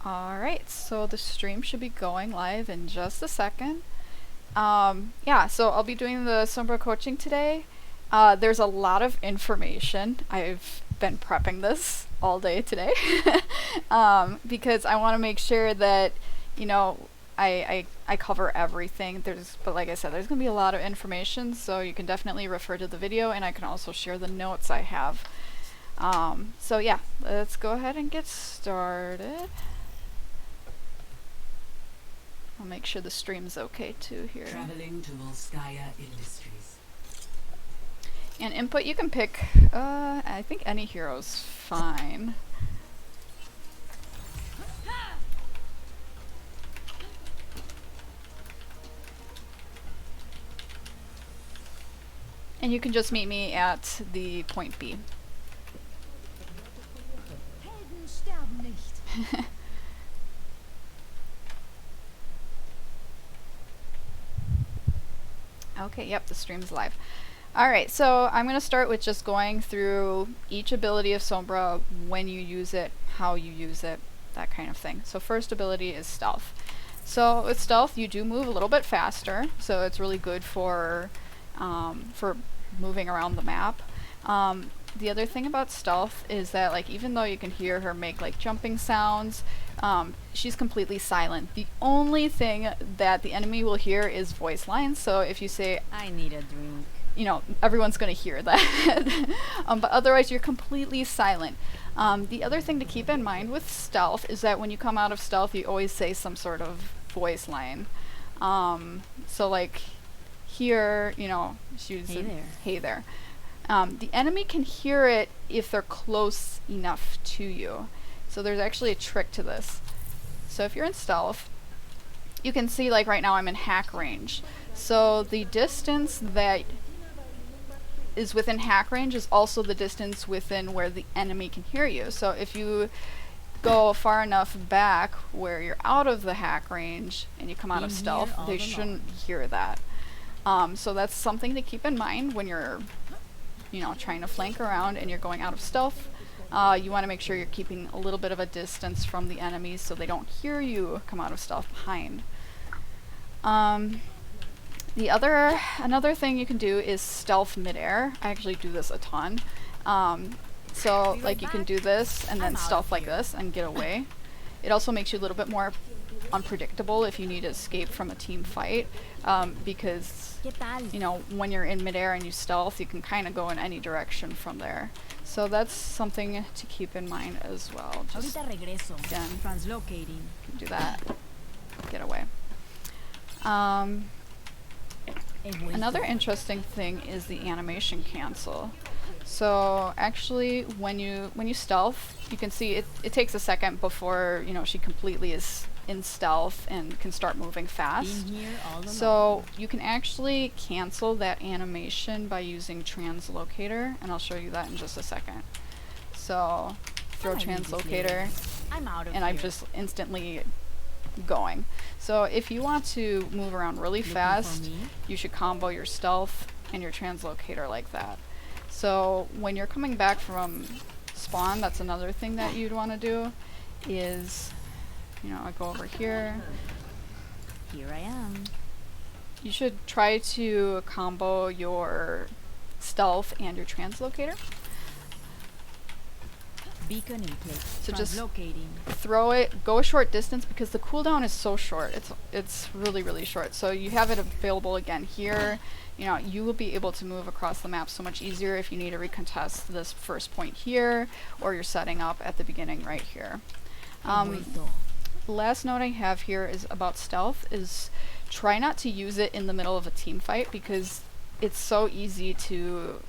Alright, so the stream should be going live in just a second. Yeah, so I'll be doing the Sombra coaching today. There's a lot of information. I've been prepping this all day today because I want to make sure that, you know, I cover everything. But like I said, there's going to be a lot of information, so you can definitely refer to the video, and I can also share the notes I have. So yeah, let's go ahead and get started. I'll make sure the stream's okay too here. Traveling to Volskaya Industries. And input you can pick, I think any hero's fine. And you can just meet me at the point B. Helden sterben nicht. Okay, yep, the stream's live. Alright, so I'm going to start with just going through each ability of Sombra, when you use it, how you use it, that kind of thing. So first ability is Stealth. So with Stealth, you do move a little bit faster, so it's really good for moving around the map. The other thing about Stealth is that, like, even though you can hear her make like jumping sounds, she's completely silent. The only thing that the enemy will hear is voice lines. So if you say, I need a drink, you know, everyone's going to hear that. But otherwise you're completely silent. The other thing to keep in mind with Stealth is that when you come out of Stealth, you always say some sort of voice line. So like here, you know, she uses Hey there. Hey there. The enemy can hear it if they're close enough to you. So there's actually a trick to this. So if you're in Stealth, you can see, like right now I'm in hack range. So the distance that is within hack range is also the distance within where the enemy can hear you. So if you go far enough back where you're out of the hack range and you come out of Stealth, they shouldn't hear that. So that's something to keep in mind when you're, you know, trying to flank around and you're going out of Stealth. You want to make sure you're keeping a little bit of a distance from the enemies so they don't hear you come out of Stealth behind. Another thing you can do is Stealth midair. I actually do this a ton. So like you can do this and then Stealth like this and get away. It also makes you a little bit more unpredictable if you need to escape from a team fight, because, you know, when you're in midair and you Stealth, you can kind of go in any direction from there. So that's something to keep in mind as well. Just again, translocating. do that, get away. Another interesting thing is the animation cancel. So actually, when you Stealth, you can see it takes a second before, you know, she completely is in Stealth and can start moving fast. So you can actually cancel that animation by using Translocator, and I'll show you that in just a second. So throw Translocator, and I'm just instantly going. So if you want to move around really fast, you should combo your Stealth and your Translocator like that. So when you're coming back from spawn, that's another thing that you'd want to do is, you know, I go over here. Here I am. You should try to combo your Stealth and your Translocator. Beacon in place. So just translocating. throw it, go a short distance because the cooldown is so short. It's really short. So you have it available again here. You know, you will be able to move across the map so much easier if you need to recontest this first point here, or you're setting up at the beginning right here. The last note I have here is about Stealth is try not to use it in the middle of a team fight because it's so easy to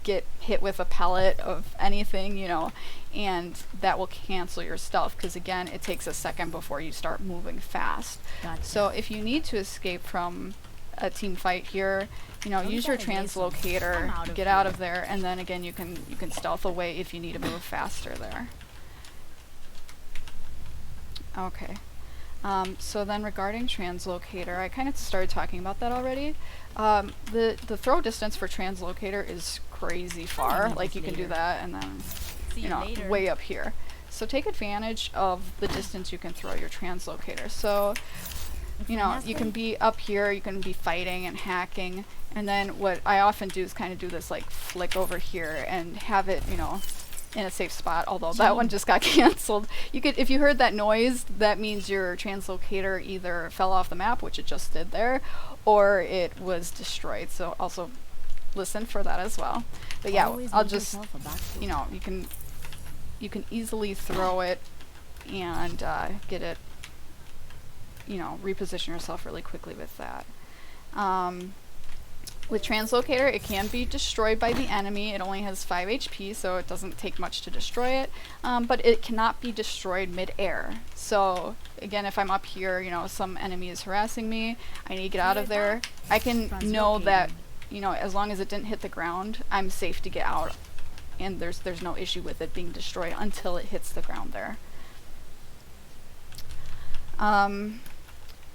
get hit with a pellet of anything, you know, and that will cancel your Stealth because again it takes a second before you start moving fast. Gotcha. So if you need to escape from a team fight here, you know, use your Translocator, get out of there, and then again you can Stealth away if you need to move faster there. Okay. So then regarding Translocator, I kind of started talking about that already. The throw distance for Translocator is crazy far. Like you can do that and then, you know, way up here. So take advantage of the distance you can throw your translocator. So, you know, you can be up here, you can be fighting and hacking, and then what I often do is kind of do this like flick over here and have it, you know, in a safe spot, although that one just got cancelled. You could, if you heard that noise, that means your translocator either fell off the map, which it just did there, or it was destroyed. So also listen for that as well. But yeah, I'll just, you know, you can easily throw it and get it, you know, reposition yourself really quickly with that. With translocator, it can be destroyed by the enemy. It only has 5 HP, so it doesn't take much to destroy it, but it cannot be destroyed mid-air. So again, if I'm up here, you know, some enemy is harassing me, I need to get out of there, I can know that, you know, as long as it didn't hit the ground, I'm safe to get out, and there's no issue with it being destroyed until it hits the ground there.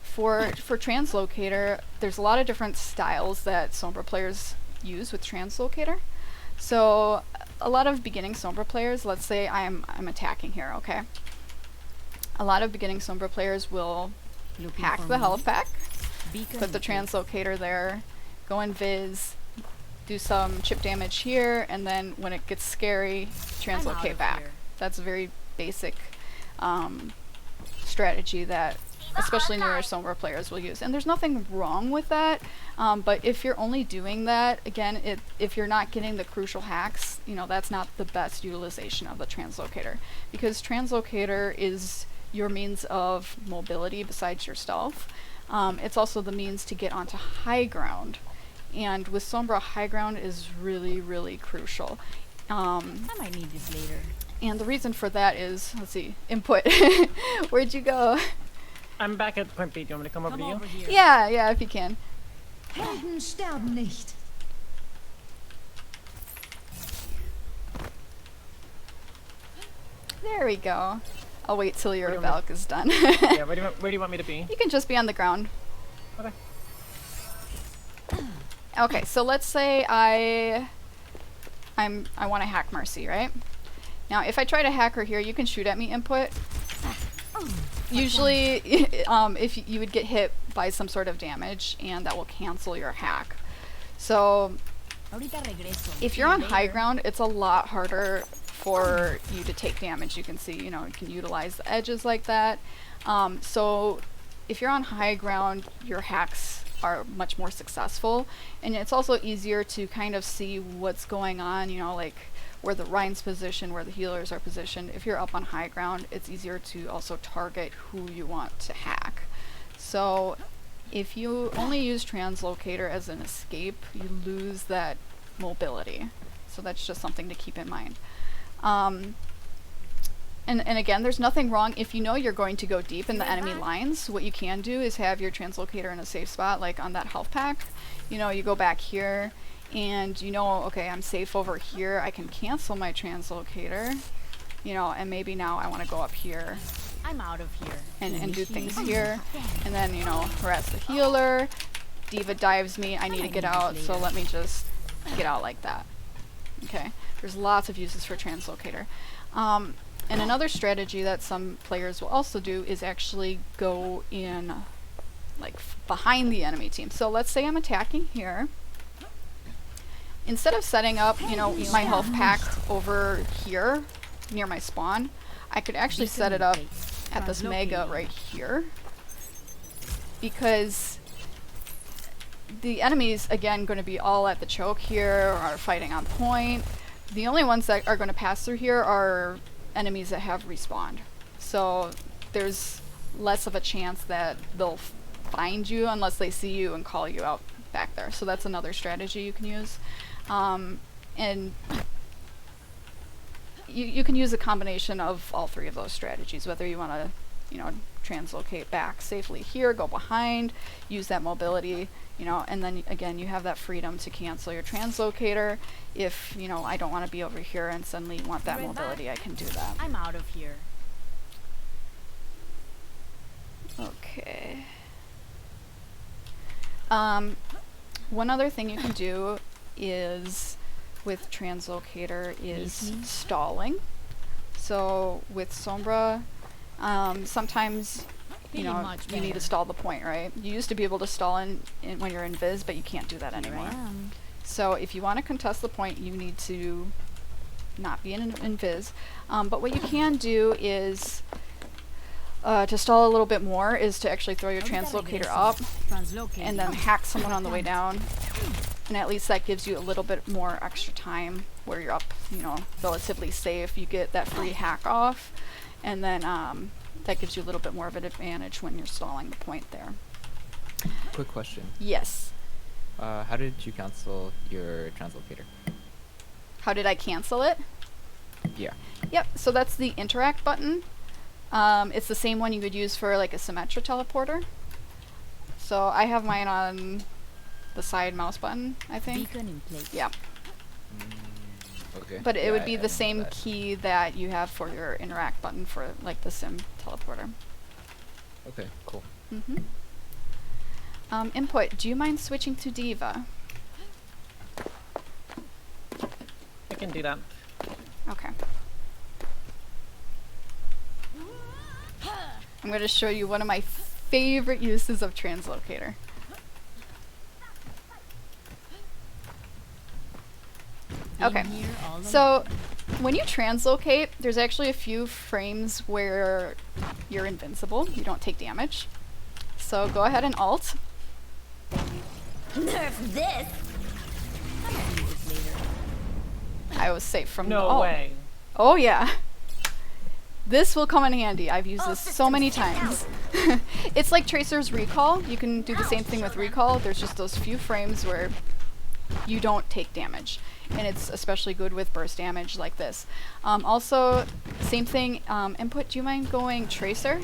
For translocator, there's a lot of different styles that Sombra players use with translocator. So a lot of beginning Sombra players, let's say I'm attacking here, okay? A lot of beginning Sombra players will hack the health pack, put the translocator there, go in Viz, do some chip damage here, and then when it gets scary, translocate back. That's a very basic strategy that especially newer Sombra players will use. And there's nothing wrong with that, but if you're only doing that, again, if you're not getting the crucial hacks, you know, that's not the best utilization of the translocator, because translocator is your means of mobility besides your stealth. It's also the means to get onto high ground, and with Sombra, high ground is really, really crucial. I might need this later. And the reason for that is, let's see, input. Where'd you go? I'm back at point B. Do you want me to come over to you? Here. Yeah, if you can. Helden sterben nicht. There we go. I'll wait till your Valk is done. Yeah, where do you want me to be? You can just be on the ground. Okay. Okay, so let's say I want to hack Mercy, right? Now, if I try to hack her here, you can shoot at me input. Usually, if you would get hit by some sort of damage, and that will cancel your hack. So, if you're on high ground, it's a lot harder for you to take damage. You can see, you know, you can utilize the edges like that. So, if you're on high ground, your hacks are much more successful, and it's also easier to kind of see what's going on, you know, like where the Rhine's positioned, where the healers are positioned. If you're up on high ground, it's easier to also target who you want to hack. So if you only use translocator as an escape, you lose that mobility. So that's just something to keep in mind. And again, there's nothing wrong if you know you're going to go deep in the enemy lines. What you can do is have your translocator in a safe spot, like on that health pack. You know, you go back here, and you know, okay, I'm safe over here, I can cancel my translocator, you know, and maybe now I want to go up here. I'm out of here. And do things here, and then, you know, harass the healer, Diva dives me, I need to get out, so let me just get out like that. Okay, there's lots of uses for translocator. And another strategy that some players will also do is actually go in, like, behind the enemy team. So let's say I'm attacking here. Instead of setting up, you know, my health pack over here near my spawn, I could actually set it up at this mega right here, because the enemies, again, going to be all at the choke here, or fighting on point. The only ones that are going to pass through here are enemies that have respawned. So there's less of a chance that they'll find you unless they see you and call you out back there. So that's another strategy you can use. And you can use a combination of all three of those strategies, whether you want to, you know, translocate back safely here, go behind, use that mobility, you know, and then again, you have that freedom to cancel your translocator. If, you know, I don't want to be over here and suddenly want that mobility, I can do that. I'm out of here. Okay. One other thing you can do is with translocator is stalling. So with Sombra, sometimes Feeling much you need to better. stall the point, right? You used to be able to stall in when you're in Viz, but you can't do that Here I anymore. am. So if you want to contest the point, you need to not be in Viz. But what you can do is, to stall a little bit more, is to actually throw your translocator up Translocating. and then hack someone on the way down. And at least that gives you a little bit more extra time where you're up, relatively safe. You get that free hack off, and then that gives you a little bit more of an advantage when you're stalling the point there. Quick question. Yes. How did you cancel your translocator? How did I cancel it? Yeah. Yep, so that's the interact button. It's the same one you would use for like a Symmetra teleporter. So I have mine on the side mouse button, I think. Beacon in place. Yeah, Okay. but it Yeah, would be I the know same that. key that you have for your interact button for like the Sim teleporter. Okay, cool. Mm-hmm. Input, do you mind switching to Diva? I can do that. Okay. I'm going to show you one of my favorite uses of translocator. Okay, Been here all along. so when you translocate, there's actually a few frames where you're invincible. You don't take damage. So go ahead and alt. Nerf this. I might need this later. I was safe from the No way. Oh yeah. This will come in handy. I've used this so many times. It's like Tracer's Recall. You can do the same thing with Recall. There's just those few frames where you don't take damage. And it's especially good with burst damage like this. Also, same thing, input, do you mind going Tracer?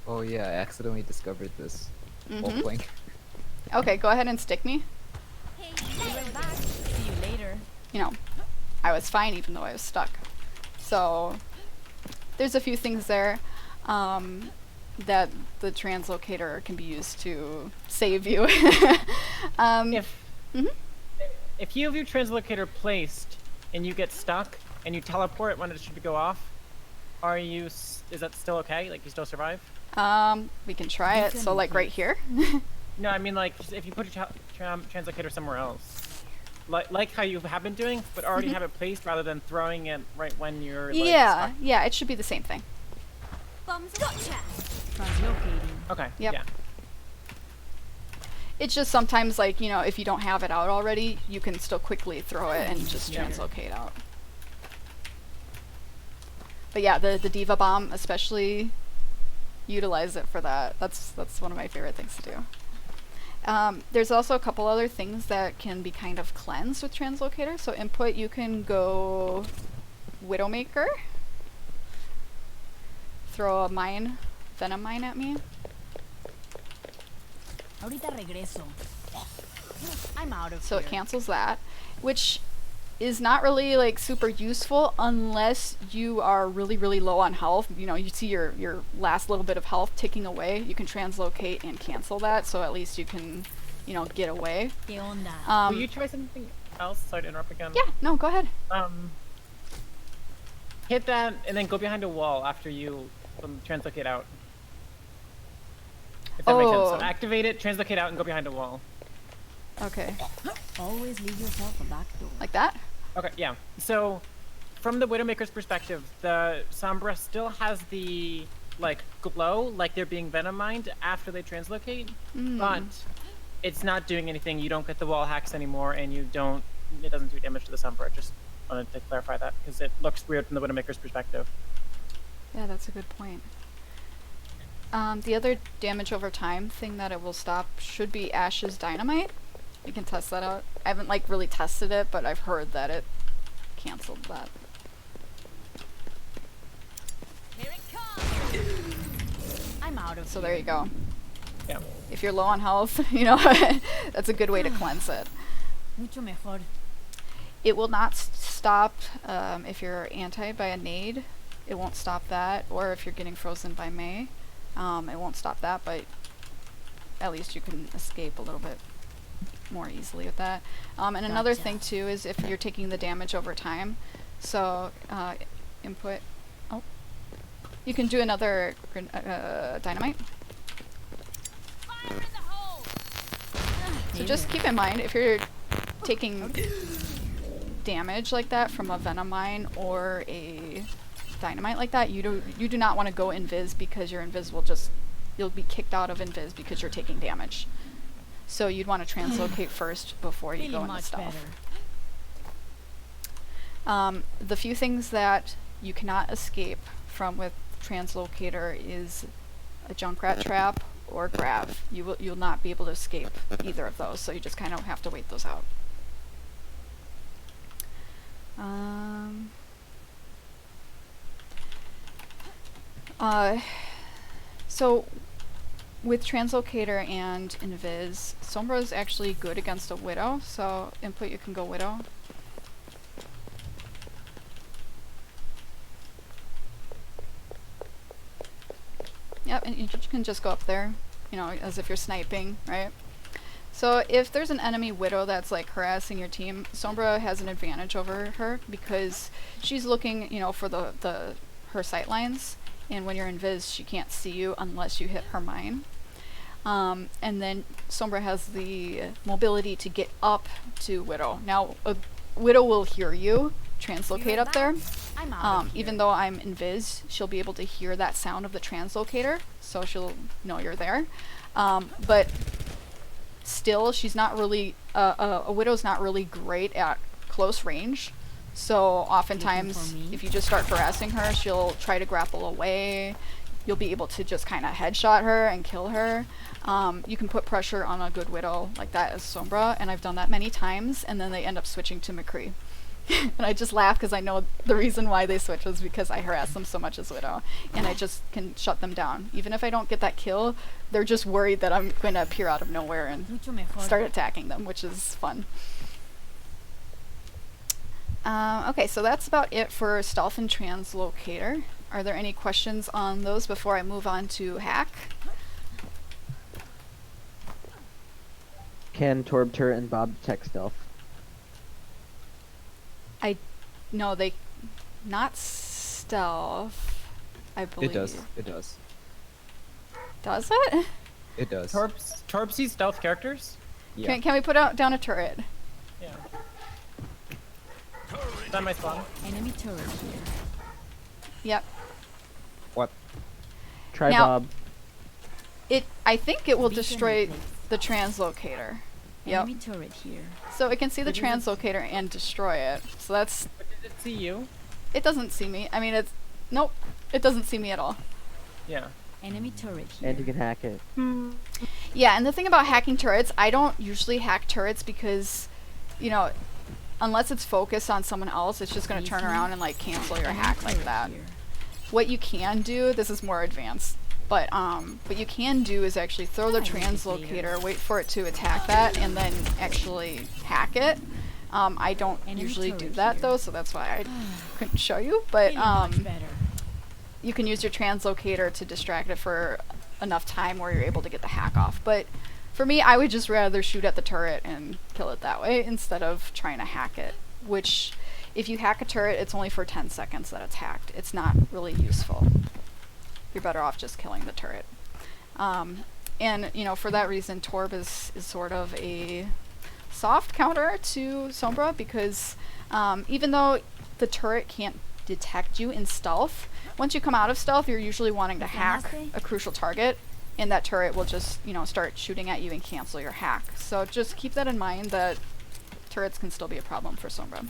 Oh yeah, I accidentally discovered this while Mhm. playing. Okay, go ahead and stick me. See you later. I was fine even though I was stuck. So, there's a few things there that the translocator can be used to save you. If Mhm. if you have your translocator placed and you get stuck and you teleport when it should go off, is that still okay? Like you still survive? We can try it. So like right here. No, I mean like if you put your translocator somewhere else, like how you have been doing, but already have it placed rather than throwing it right when you're like, Yeah, stuck. yeah, it should be the same thing. Gotcha. Translocating. Okay. Yep. Yeah. It's just sometimes like, if you don't have it out already, you can still quickly throw it and just Yeah. translocate out. But yeah, the Diva Bomb especially, utilize it for that. That's one of my favorite things to do. There's also a couple other things that can be kind of cleansed with translocator. So input, you can go Widowmaker. Throw a venom mine at me. Ahorita regreso. I'm out of So here. it cancels that, which is not really like super useful unless you are really, really low on health. You see your last little bit of health ticking away. You can translocate and cancel that, so at least you can, get away. ¿Qué onda? Will you try something else? Sorry to interrupt again. Yeah, no, go ahead. Hit that and then go behind a wall after you translocate out. If that makes sense. Oh. So activate it, translocate out, and go behind a wall. Okay, Always leave yourself a back door. like that? Okay, yeah. So, from the Widowmaker's perspective, the Sombra still has the, glow, like they're being venom mined after they translocate, but it's not doing anything. You don't get the wall hacks anymore, and it doesn't do damage to the Sombra. Just wanted to clarify that, because it looks weird from the Widowmaker's perspective. Yeah, that's a good point. The other damage over time thing that it will stop should be Ash's Dynamite. We can test that out. I haven't really tested it, but I've heard that it canceled that. Here it comes. I'm out of So here. there you go. Yeah. If you're low on health, that's a good way to cleanse it. Mucho mejor. It will not stop if you're anti by a nade. It won't stop that. Or if you're getting frozen by May. It won't stop that, but at least you can escape a little bit. more easily with that. And another thing too is if you're taking the damage over time. So input. Oh, you can do another dynamite. Fire in the hole! So just keep in mind if you're taking damage like that from a venom mine or a dynamite like that, you do not want to go invis, because your invis will just, you'll be kicked out of invis because you're taking damage. So you'd want to translocate first before you go into stealth. The few things that you cannot escape from with translocator is a junkrat trap or grav. You'll not be able to escape either of those, so you just kind of have to wait those out. So with translocator and invis, Sombra is actually good against a widow, so input you can go widow. Yep, and you can just go up there, you know, as if you're sniping, right? So if there's an enemy widow that's like harassing your team, Sombra has an advantage over her because she's looking, you know, for her sight lines, and when you're invis, she can't see you unless you hit her mine. And then Sombra has the mobility to get up to widow. Now, a widow will hear you translocate up there. Even though I'm invis, she'll be able to hear that sound of the translocator, so she'll know you're there. But still, she's not really, a widow's not really great at close range. So oftentimes, if you just start harassing her, she'll try to grapple away. You'll be able to just kind of headshot her and kill her. You can put pressure on a good widow like that as Sombra, and I've done that many times, and then they end up switching to McCree. And I just laugh because I know the reason why they switch was because I harass them so much as widow, and I just can shut them down. Even if I don't get that kill, they're just worried that I'm going to appear out of nowhere and start attacking them, which is fun. Okay, so that's about it for stealth and translocator. Are there any questions on those before I move on to hack? Can Torb, Turret, and Bob detect stealth? No, they not stealth, I believe. It does. It does. Does it? It does. Torb sees stealth characters? Yeah. Can we put down a turret? Yeah. Is that my spawn? Enemy turret here. Yep. What? Try Now- Bob. I think it will Beacon destroy in place. the translocator. Yep. Enemy turret here. So it can see the But is it- translocator and destroy it. So that's, But did it see you? it doesn't see me. I mean, nope, it doesn't see me at all. Yeah. Enemy turret here. And you can hack it. Yeah, and the thing about hacking turrets, I don't usually hack turrets because, you know, unless it's focused on someone else, it's just going to turn around and like cancel your hack like that. What you can do, this is more advanced, but what you can do is actually throw the translocator, wait for it to attack that, and then actually hack it. I don't usually do that though, so that's why I couldn't show you, but you can use your translocator to distract it for enough time where you're able to get the hack off. But for me, I would just rather shoot at the turret and kill it that way instead of trying to hack it, which if you hack a turret, it's only for 10 seconds that it's hacked. It's not really useful. You're better off just killing the turret. And, you know, for that reason, Torb is sort of a soft counter to Sombra because even though the turret can't detect you in stealth, once you come out of stealth, you're usually wanting to hack a crucial target, and that turret will just, you know, start shooting at you and cancel your hack. So just keep that in mind that turrets can still be a problem for Sombra.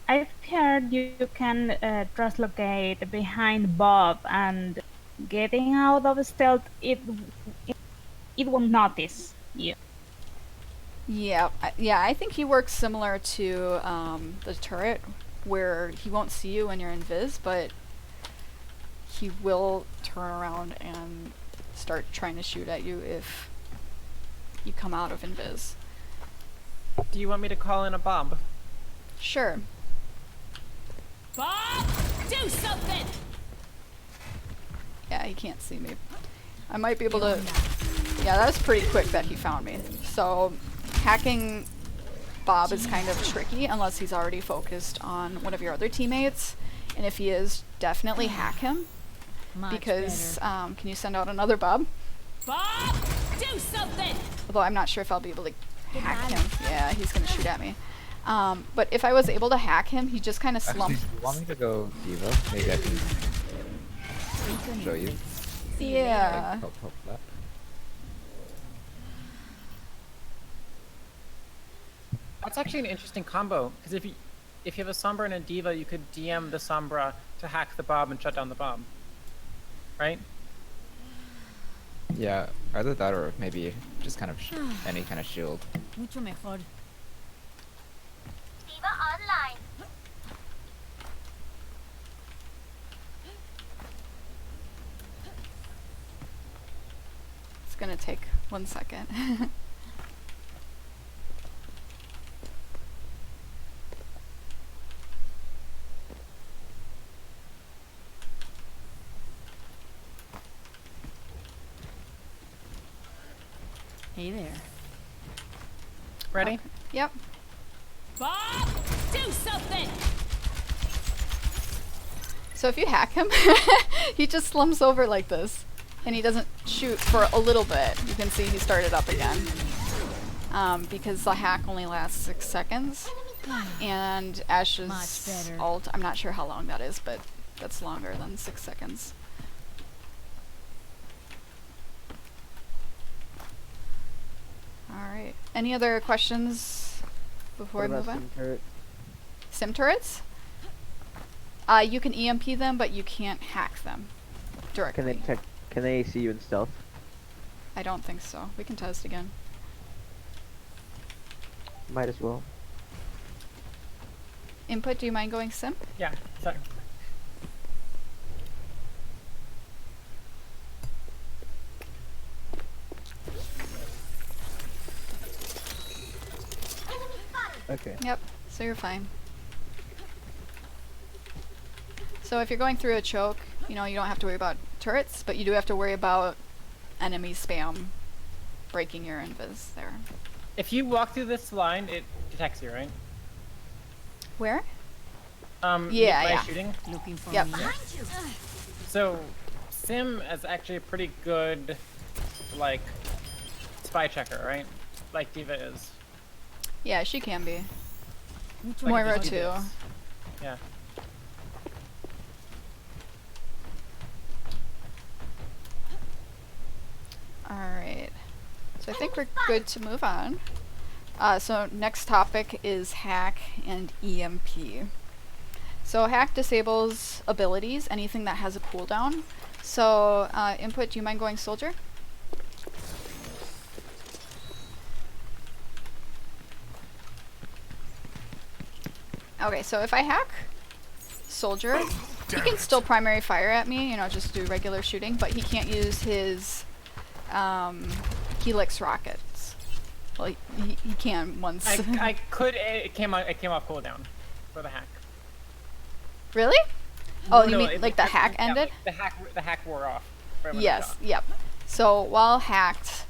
I've heard you can translocate behind Bob, and getting out of stealth, it won't notice you. Yeah, I think he works similar to the turret, where he won't see you when you're invis, but he will turn around and start trying to shoot at you if you come out of invis. Do you want me to call in a bomb? Sure. Bob, do something! Yeah, he can't see me. I might be able to Yeah, that was pretty quick that he found me. So, hacking Bob is kind of tricky unless he's already focused on one of your other teammates. And if he is, definitely hack him. Much Because, better. can you send out another Bob? Bob, do something. Although I'm not sure if I'll be able to hack Goodbye. him. Yeah, he's gonna shoot at me. But if I was able to hack him, he just kind of Actually, slumped. do you want me to go Diva? Maybe I can show you. Yeah. Help that. That's actually an interesting combo, because if you have a Sombra and a Diva, you could DM the Sombra to hack the Bob and shut down the Bob. Right? Yeah, either that or maybe just kind of any kind of shield. Mucho mejor. Diva online. It's gonna take 1 second. Hey there. Ready? Yep. Bob, do something. So if you hack him, he just slumps over like this. And he doesn't shoot for a little bit. You can see he started up again. Because the hack only lasts 6 seconds. And Ash's Much better. ult, I'm not sure how long that is, but that's longer than 6 seconds. Alright. Any other questions before What we about move on? sim turret? Sim turrets? You can EMP them, but you can't hack them directly. Can they see you in stealth? I don't think so. We can test again. Might as well. Input, do you mind going sim? Yeah, sorry. Okay. Yep, so you're fine. So if you're going through a choke, you know, you don't have to worry about turrets, but you do have to worry about enemy spam breaking your invis there. If you walk through this line, it detects you, right? Where? Yeah, yeah. shooting. Looking for Yep. me. So, Sim is actually a pretty good, like, spy checker, right? Like Diva is. Yeah, she can be. Mucho Like, Moira just do too. this. Yeah. Alright. So I think we're good to move on. So next topic is hack and EMP. So hack disables abilities, anything that has a cooldown. So input, do you mind going soldier? Okay, so if I hack soldier, he can still primary fire at me, you know, just do regular shooting, but he can't use his helix rockets. Well, he can once. I could. It came off cooldown for the hack. Really? Oh, you No, mean it- like the it- hack yeah, ended? The hack wore off. right when it Yes, shot. yep. So while hacked,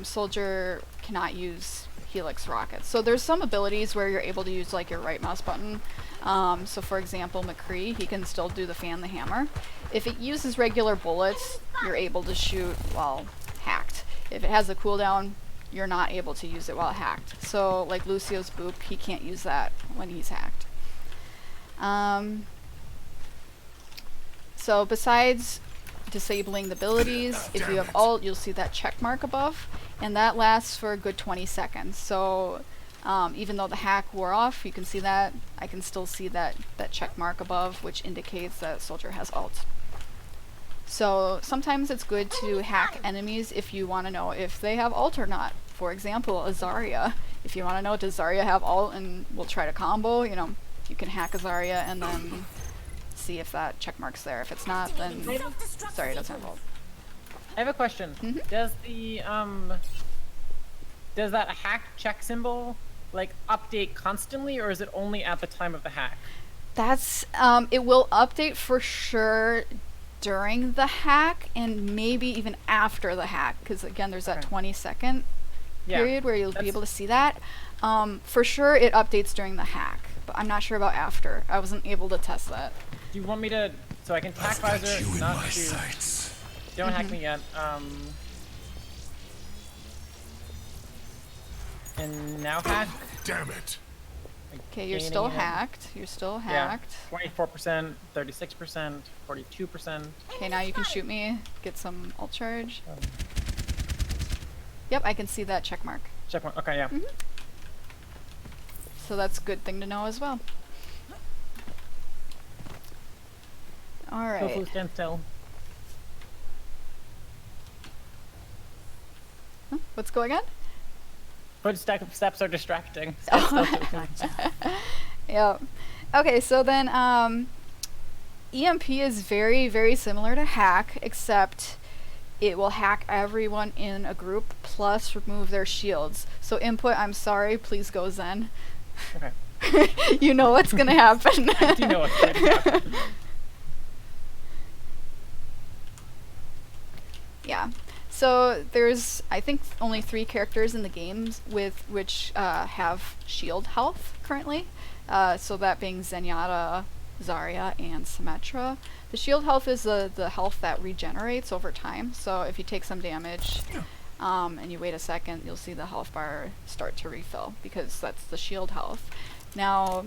soldier cannot use helix rockets. So there's some abilities where you're able to use like your right mouse button. So for example, McCree, he can still do the fan the hammer. If it uses regular bullets, you're able to shoot while hacked. If it has a cooldown, you're not able to use it while hacked. So like Lucio's boop, he can't use that when he's hacked. So besides disabling the abilities, if you have ult, you'll see that check mark above, and that lasts for a good 20 seconds. So even though the hack wore off, you can see that, I can still see that check mark above, which indicates that soldier has ult. So sometimes it's good to hack enemies if you want to know if they have ult or not. For example, a Zarya. If you want to know, does Zarya have ult and we'll try to combo, you know, you can hack a Zarya and then see if that check mark's there. If it's not, then Zarya doesn't have ult. I have a question. Mhm. Does the does that hack check symbol like update constantly, or is it only at the time of the hack? That's, it will update for sure during the hack and maybe even after the hack, because again, there's that Okay. 20-second Yeah, period where you'll be that's- able to see that. For sure, it updates during the hack, but I'm not sure about after. I wasn't able to test that. Do you want me to? So I can tack visor, not to. Don't hack me yet. And now hack. Damn it. Okay, you're Gaining still it. hacked. You're still Yeah. hacked. 24%, 36%, 42%. Okay, now you can shoot me. Get some ult charge. Yep, I can see that check mark. Checkpoint. Okay, yeah. So that's a good thing to know as well. Alright. Hopefully stand still. Huh? What's going on? Footsteps are distracting. Stand still, Tofu. Yep. Okay, so then EMP is very, very similar to hack, except it will hack everyone in a group plus remove their shields. So input, I'm sorry, please go Zen. Okay. You know what's gonna happen. I do know what's going to happen. Yeah. So there's, I think, only 3 characters in the games with which have shield health currently. So that being Zenyatta, Zarya, and Symmetra. The shield health is the health that regenerates over time. So if you take some damage and you wait a second, you'll see the health bar start to refill because that's the shield health. Now,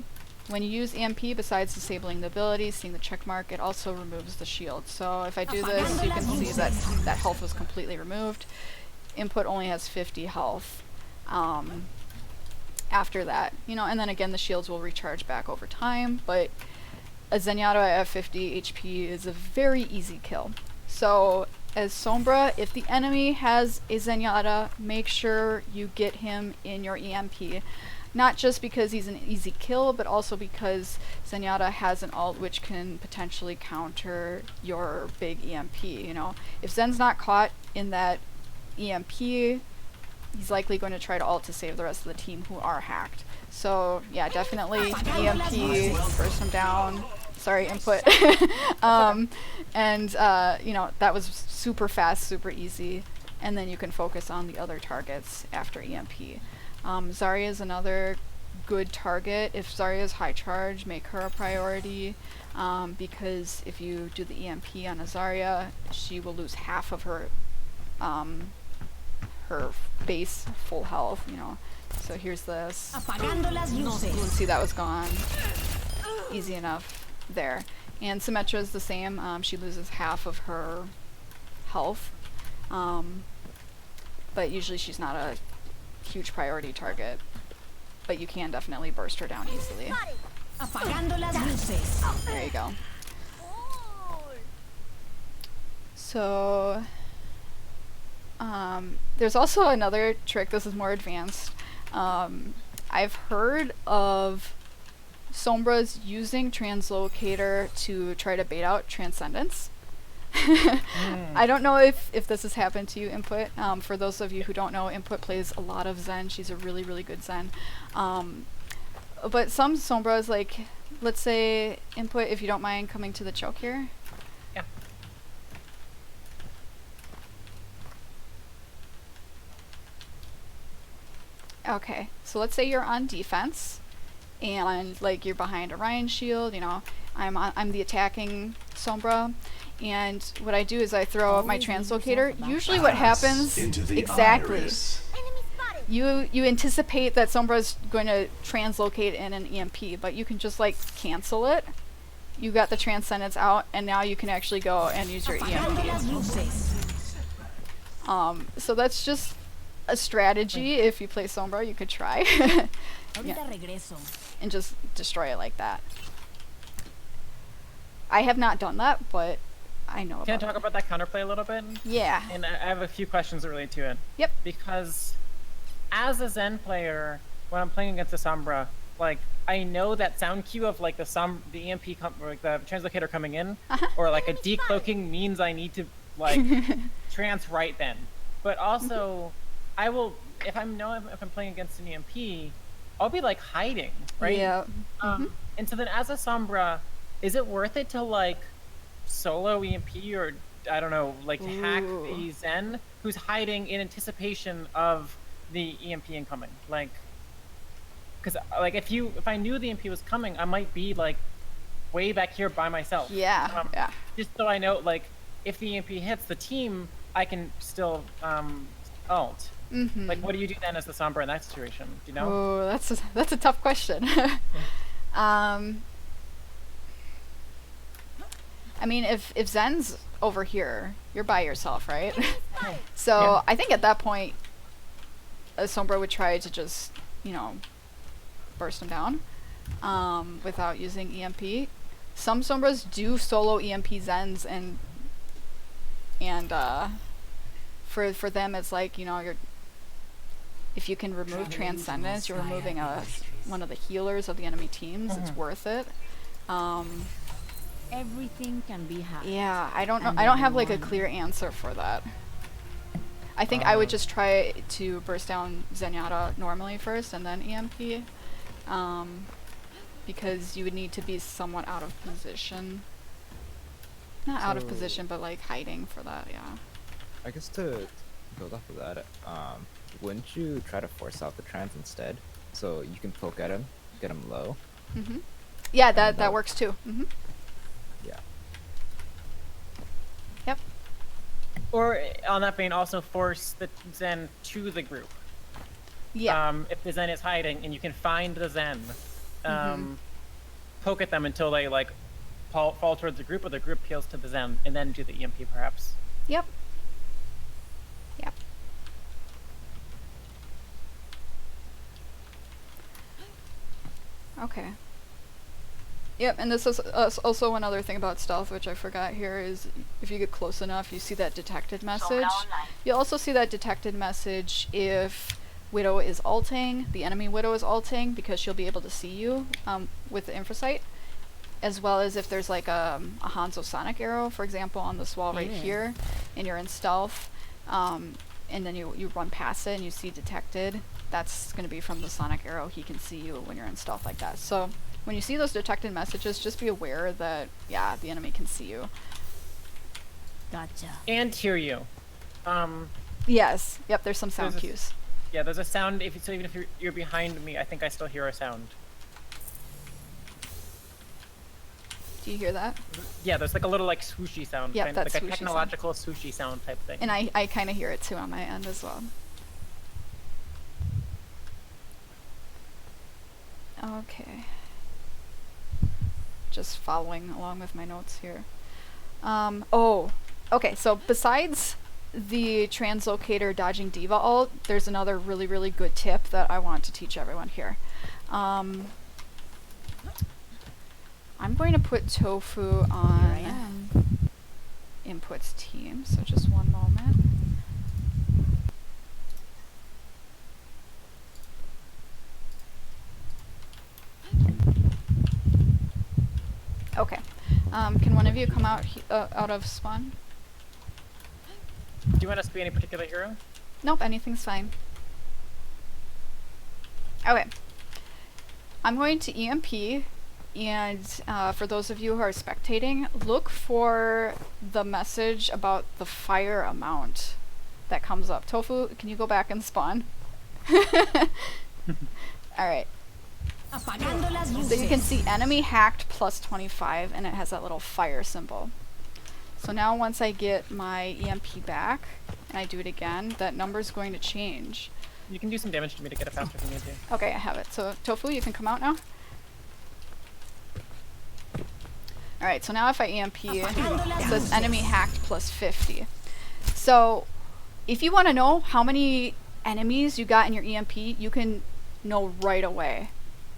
when you use EMP, besides disabling the ability, seeing the check mark, it also removes the shield. So if I do this, you can see that that health was completely removed. Input only has 50 health after that, you know, and then again the shields will recharge back over time, but a Zenyatta at 50 HP is a very easy kill. So as Sombra, if the enemy has a Zenyatta, make sure you get him in your EMP. Not just because he's an easy kill, but also because Zenyatta has an ult which can potentially counter your big EMP, you know. If Zen's not caught in that EMP, he's likely going to try to ult to save the rest of the team who are hacked. So yeah, definitely EMP, burst him down. Sorry, input. You know, that was super fast, super easy. And then you can focus on the other targets after EMP. Zarya is another good target. If Zarya is high charge, make her a priority, because if you do the EMP on a Zarya, she will lose half of her her base full health, you know. So here's this. You can see that was gone. Easy enough there. And Symmetra is the same. She loses half of her health, but usually she's not a huge priority target, but you can definitely burst her down easily. There you go. So there's also another trick. This is more advanced. I've heard of Sombras using Translocator to try to bait out Transcendence. I don't know if this has happened to you, Input. For those of you who don't know, Input plays a lot of Zen. She's a really, really good Zen. But some Sombras, like, let's say, Input, if you don't mind coming to the choke here. Yeah. Okay, so let's say you're on defense, and like you're behind a Ryan shield, you know, I'm the attacking Sombra, and what I do is I throw out my translocator. Usually what happens, exactly, you anticipate that Sombra's going to translocate in an EMP, but you can just like cancel it. You got the Transcendence out, and now you can actually go and use your EMP. So that's just a strategy. If you play Sombra, you could try. Yeah. And just destroy it like that. I have not done that, but I know about Can I talk about that counterplay a little bit? Yeah. And I have a few questions related to it. Yep. Because as a Zen player, when I'm playing against a Sombra, like, I know that sound cue of like the EMP or like the translocator coming in, or like a decloaking means I need to like trance right then. But also, I will if I'm playing against an EMP, I'll be like hiding, right? Yeah. And so then as a Sombra, is it worth it to like solo EMP or I don't know, like hack Ooh. the Zen who's hiding in anticipation of the EMP incoming. Like, because like if I knew the EMP was coming, I might be like way back here by myself. Yeah, yeah. Just so I know, like, if the EMP hits the team, I can still ult. Mm-hmm. Like, what do you do then as the Sombra in that situation? Do you know? Oh, that's a tough question. I mean, if Zen's over here, you're by yourself, right? So Yeah. I think at that point, a Sombra would try to just, burst him down without using EMP. Some Sombras do solo EMP Zens, and for them it's like, if you can remove Transcendence, you're removing one of the healers of the enemy teams. It's worth it. Everything can be hacked. Yeah, I don't know. And I don't have like a everyone. clear answer for that. I think I would just try to burst down Zenyatta normally first and then EMP. Because you would need to be somewhat out of position. Not out of So- position, but like hiding for that, yeah. I guess to build off of that, wouldn't you try to force out the trans instead? So you can poke at him, get him low. Mm-hmm. Yeah, And that that- works too. Mm-hmm. Yeah. Yep. Or on that vein, also force the Zen to the group. Yeah. If the Zen is hiding and you can find the Zen, poke at them until they like fall towards the group, or the group peels to the Zen, and then do the EMP perhaps. Yep. Yep. Okay. Yep, and this is also one other thing about stealth, which I forgot here, is if you get close enough, you see that detected message. You'll also see that detected message if Widow is ulting, the enemy Widow is ulting, because she'll be able to see you with the infrasight, as well as if there's like a Hanzo Sonic arrow, for example, on this wall right here, and you're in stealth, and then you run past it and you see detected, that's going to be from the Sonic arrow. He can see you when you're in stealth like that. So when you see those detected messages, just be aware that, yeah, the enemy can see you. Gotcha. And hear you. Yes. Yep, there's some sound There's a- cues. Yeah, there's a sound. So even if you're behind me, I think I still hear a sound. Do you hear that? Yeah, there's like a little like swooshy sound. Yep, kind that of, like swooshy a sound. technological swooshy sound type thing. And I kind of hear it too on my end as well. Okay. Just following along with my notes here. Okay, so besides the translocator dodging diva ult, there's another really, really good tip that I want to teach everyone here. I'm going to put Tofu I on am. inputs team, so just one moment. Okay. Can one of you come out out of spawn? Do you want us to be any particular hero? Nope, anything's fine. Okay. I'm going to EMP, and for those of you who are spectating, look for the message about the fire amount that comes up. Tofu, can you go back and spawn? Alright. Apagando las So you can luces. see enemy hacked plus 25, and it has that little fire symbol. So now once I get my EMP back, and I do it again, that number's going to change. You can do some damage to me to get it faster if you need to. Okay, I have it. So Tofu, you can come out now. Alright, so now if I EMP, it says enemy hacked plus 50. So if you want to know how many enemies you got in your EMP, you can know right away.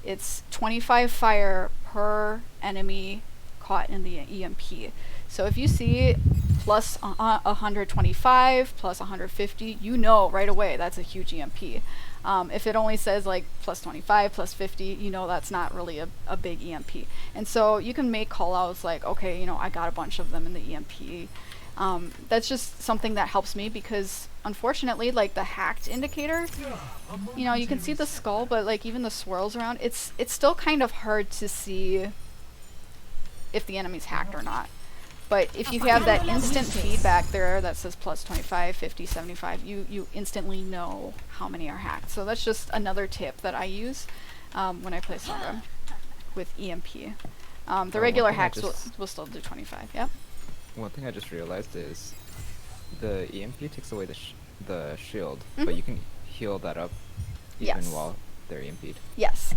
It's 25 fire per enemy caught in the EMP. So if you see plus 125, plus 150, you know right away that's a huge EMP. If it only says like plus 25, plus 50, you know that's not really a big EMP. And so you can make callouts like, okay, I got a bunch of them in the EMP. That's just something that helps me because unfortunately, like the hacked indicator, you can see the skull, but like even the swirls around, it's still kind of hard to see if the enemy's hacked or not. But if you have that instant feedback there that says plus 25, 50, 75, you instantly know how many are hacked. So that's just another tip that I use when I play Sombra with EMP. The regular hacks will still do 25, yep. One thing I just realized is the EMP takes away the shield, but you can heal that up even Yes. while they're EMP'd. Yes.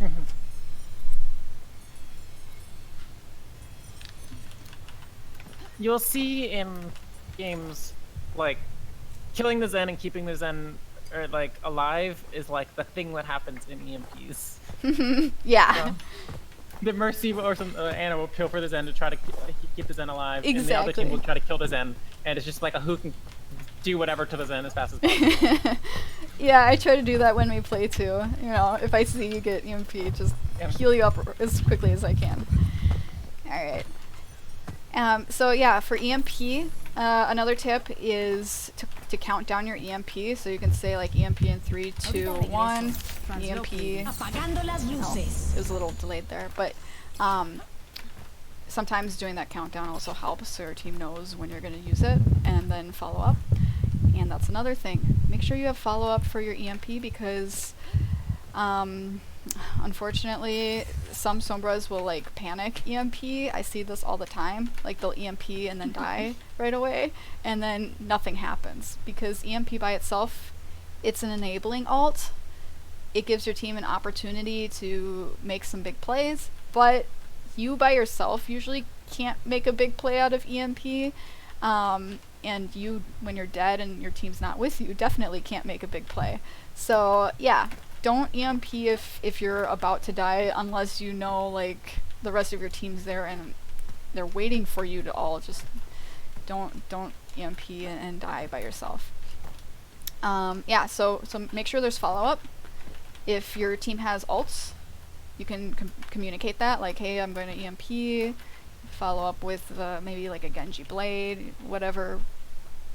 You'll see in games like killing the Zen and keeping the Zen or like alive is like the thing that happens in EMPs. Yeah. The Mercy or some Anna will kill for the Zen to try to keep the Zen alive, and the other Exactly. team will try to kill the Zen, and it's just like a who can do whatever to the Zen as fast as possible. Yeah, I try to do that when we play too. You know, if I see you get EMP, just heal you up as quickly as I can. Alright. So yeah, for EMP, another tip is to count down your EMP. So you can say like EMP in 3, 2, 1, EMP. Apagando las Oh, luces. it was a little delayed there, but sometimes doing that countdown also helps so your team knows when you're going to use it and then follow up. And that's another thing. Make sure you have follow up for your EMP because unfortunately some Sombras will like panic EMP. I see this all the time. Like they'll EMP and then die right away and then nothing happens because EMP by itself, it's an enabling ult. It gives your team an opportunity to make some big plays, but you by yourself usually can't make a big play out of EMP. And you, when you're dead and your team's not with you, definitely can't make a big play. So yeah, don't EMP if you're about to die unless you know like the rest of your team's there and they're waiting for you to all just don't EMP and die by yourself. Yeah, so make sure there's follow-up. If your team has ults, you can communicate that, like, hey, I'm going to EMP, follow up with maybe like a Genji Blade, whatever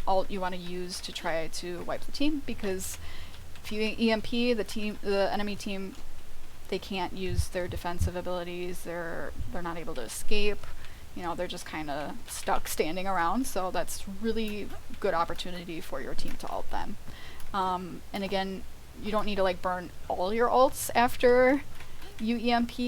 ult you want to use to try to wipe the team, because if you EMP, the enemy team, they can't use their defensive abilities, they're not able to escape, you know, they're just kind of stuck standing around, so that's really good opportunity for your team to ult them. And again, you don't need to like burn all your ults after you EMP.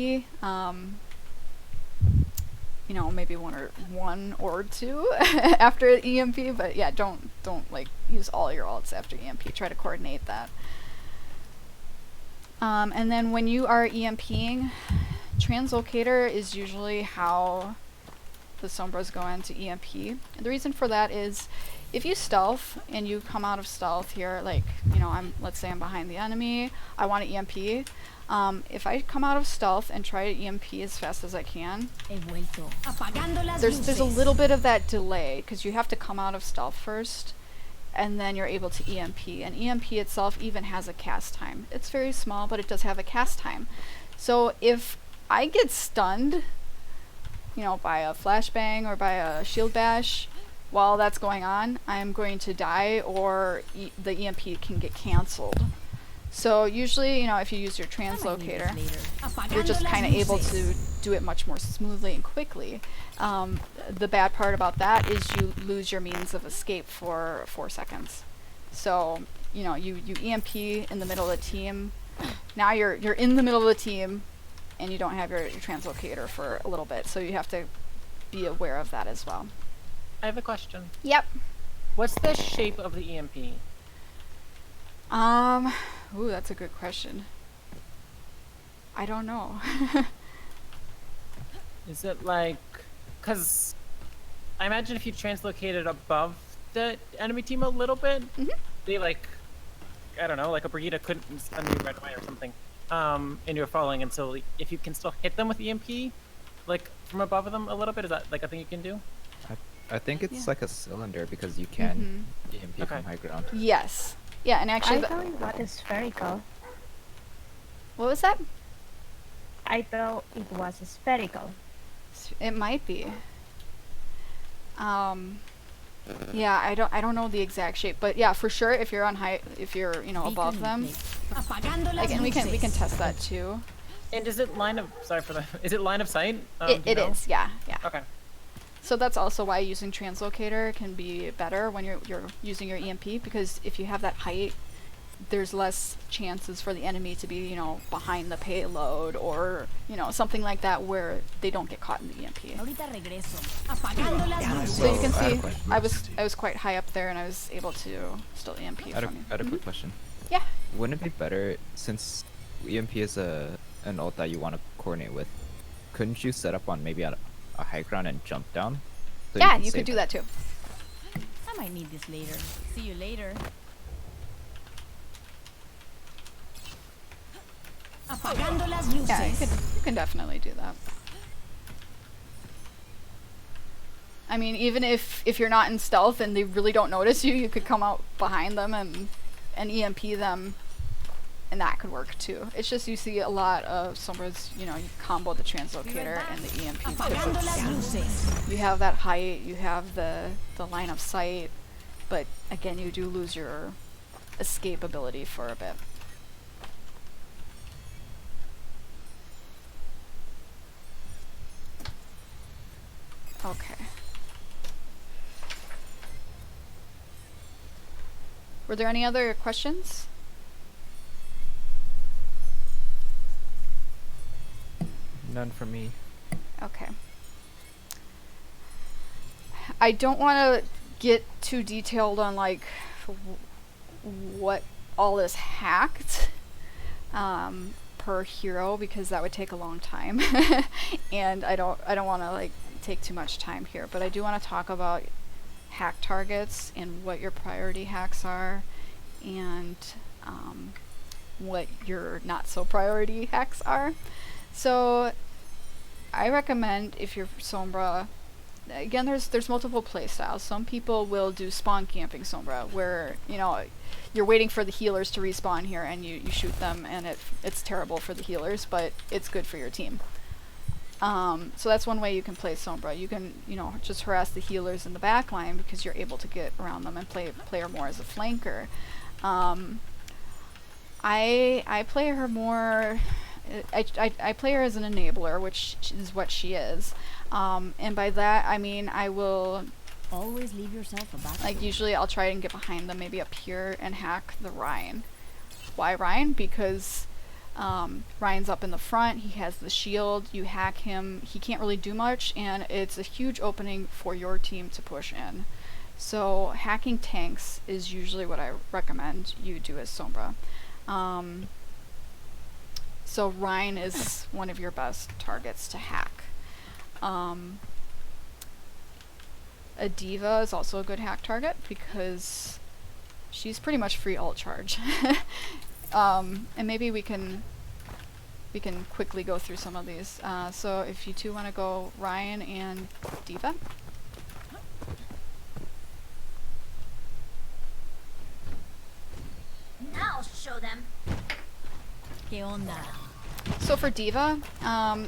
You know, maybe one or two after EMP, but yeah, don't like use all your ults after EMP. Try to coordinate that. And then when you are EMPing, translocator is usually how the Sombras go into EMP. And the reason for that is if you stealth and you come out of stealth here, like, you know, let's say I'm behind the enemy, I want to EMP. If I come out of stealth and try to EMP as fast as I can, He vuelto. Apagando las there's a luces. little bit of that delay because you have to come out of stealth first and then you're able to EMP. And EMP itself even has a cast time. It's very small, but it does have a cast time. So if I get stunned, you know, by a flashbang or by a shield bash, while that's going on, I'm going to die or the EMP can get cancelled. So usually, you know, if you use your translocator, you're just kind of able to do it much more smoothly and quickly. The bad part about that is you lose your means of escape for 4 seconds. So, you know, you EMP in the middle of the team. Now you're in the middle of the team and you don't have your translocator for a little bit. So you have to be aware of that as well. I have a question. Yep. What's the shape of the EMP? Ooh, that's a good question. I don't know. Is it like, because I imagine if you translocated above the enemy team a little bit, they like, I don't know, like a Brigitte couldn't stun you right away or something, and you're falling, and so if you can still hit them with EMP, like from above them a little bit, is that like a thing you can do? I think it's like a cylinder because you can EMP Okay. from high ground. Yes. Yeah, and actually, I thought it was spherical. what was that? I thought it was spherical. It might be. Yeah, I don't know the exact shape, but yeah, for sure, if you're on high, if you're, you know, above them, Apagando las like, and we can luces. test that too. And is it line of, sorry for that, is it line of sight? It do you know? is, yeah. Okay. So that's also why using translocator can be better when you're using your EMP, because if you have that height, there's less chances for the enemy to be, you know, behind the payload or, you know, something like that where they don't get caught in the EMP. Ahorita regreso. Apagando las luces. So you can I had a see, question. I was quite high up there and I was able to still EMP I from you. had a quick question. Yeah. Wouldn't it be better, since EMP is an ult that you want to coordinate with, couldn't you set up on maybe a high ground and jump down? So Yeah, can you could save do it? that too. I might need this later. See you later. Apagando las luces. Yeah, you can definitely do that. I mean, even if you're not in stealth and they really don't notice you, you could come out behind them and EMP them, and that could work too. It's just you see a lot of Sombras, you know, you combo the translocator and the EMP. Apagando las luces. You have that height, you have the line of sight, but again, you do lose your escape ability for a bit. Okay. Were there any other questions? None from me. Okay. I don't want to get too detailed on like what all is hacked per hero, because that would take a long time and I don't want to like take too much time here, but I do want to talk about hack targets and what your priority hacks are and what your not so priority hacks are. So I recommend, if you're Sombra, again, there's multiple playstyles. Some people will do spawn camping Sombra, where, you know, you're waiting for the healers to respawn here and you shoot them, and it's terrible for the healers, but it's good for your team. So that's one way you can play Sombra. You can, you know, just harass the healers in the back line because you're able to get around them and play her more as a flanker. I play her more. I play her as an enabler, which is what she is. And by that I mean I will Always leave yourself a back. like usually I'll try and get behind them, maybe up here, and hack the Ryan. Why Ryan? Because Ryan's up in the front, he has the shield, you hack him, he can't really do much, and it's a huge opening for your team to push in. So hacking tanks is usually what I recommend you do as Sombra. So Ryan is one of your best targets to hack. A diva is also a good hack target because she's pretty much free ult charge. And maybe we can quickly go through some of these. So if you two want to go Ryan and diva. I'll show them. ¿Qué onda? So for diva,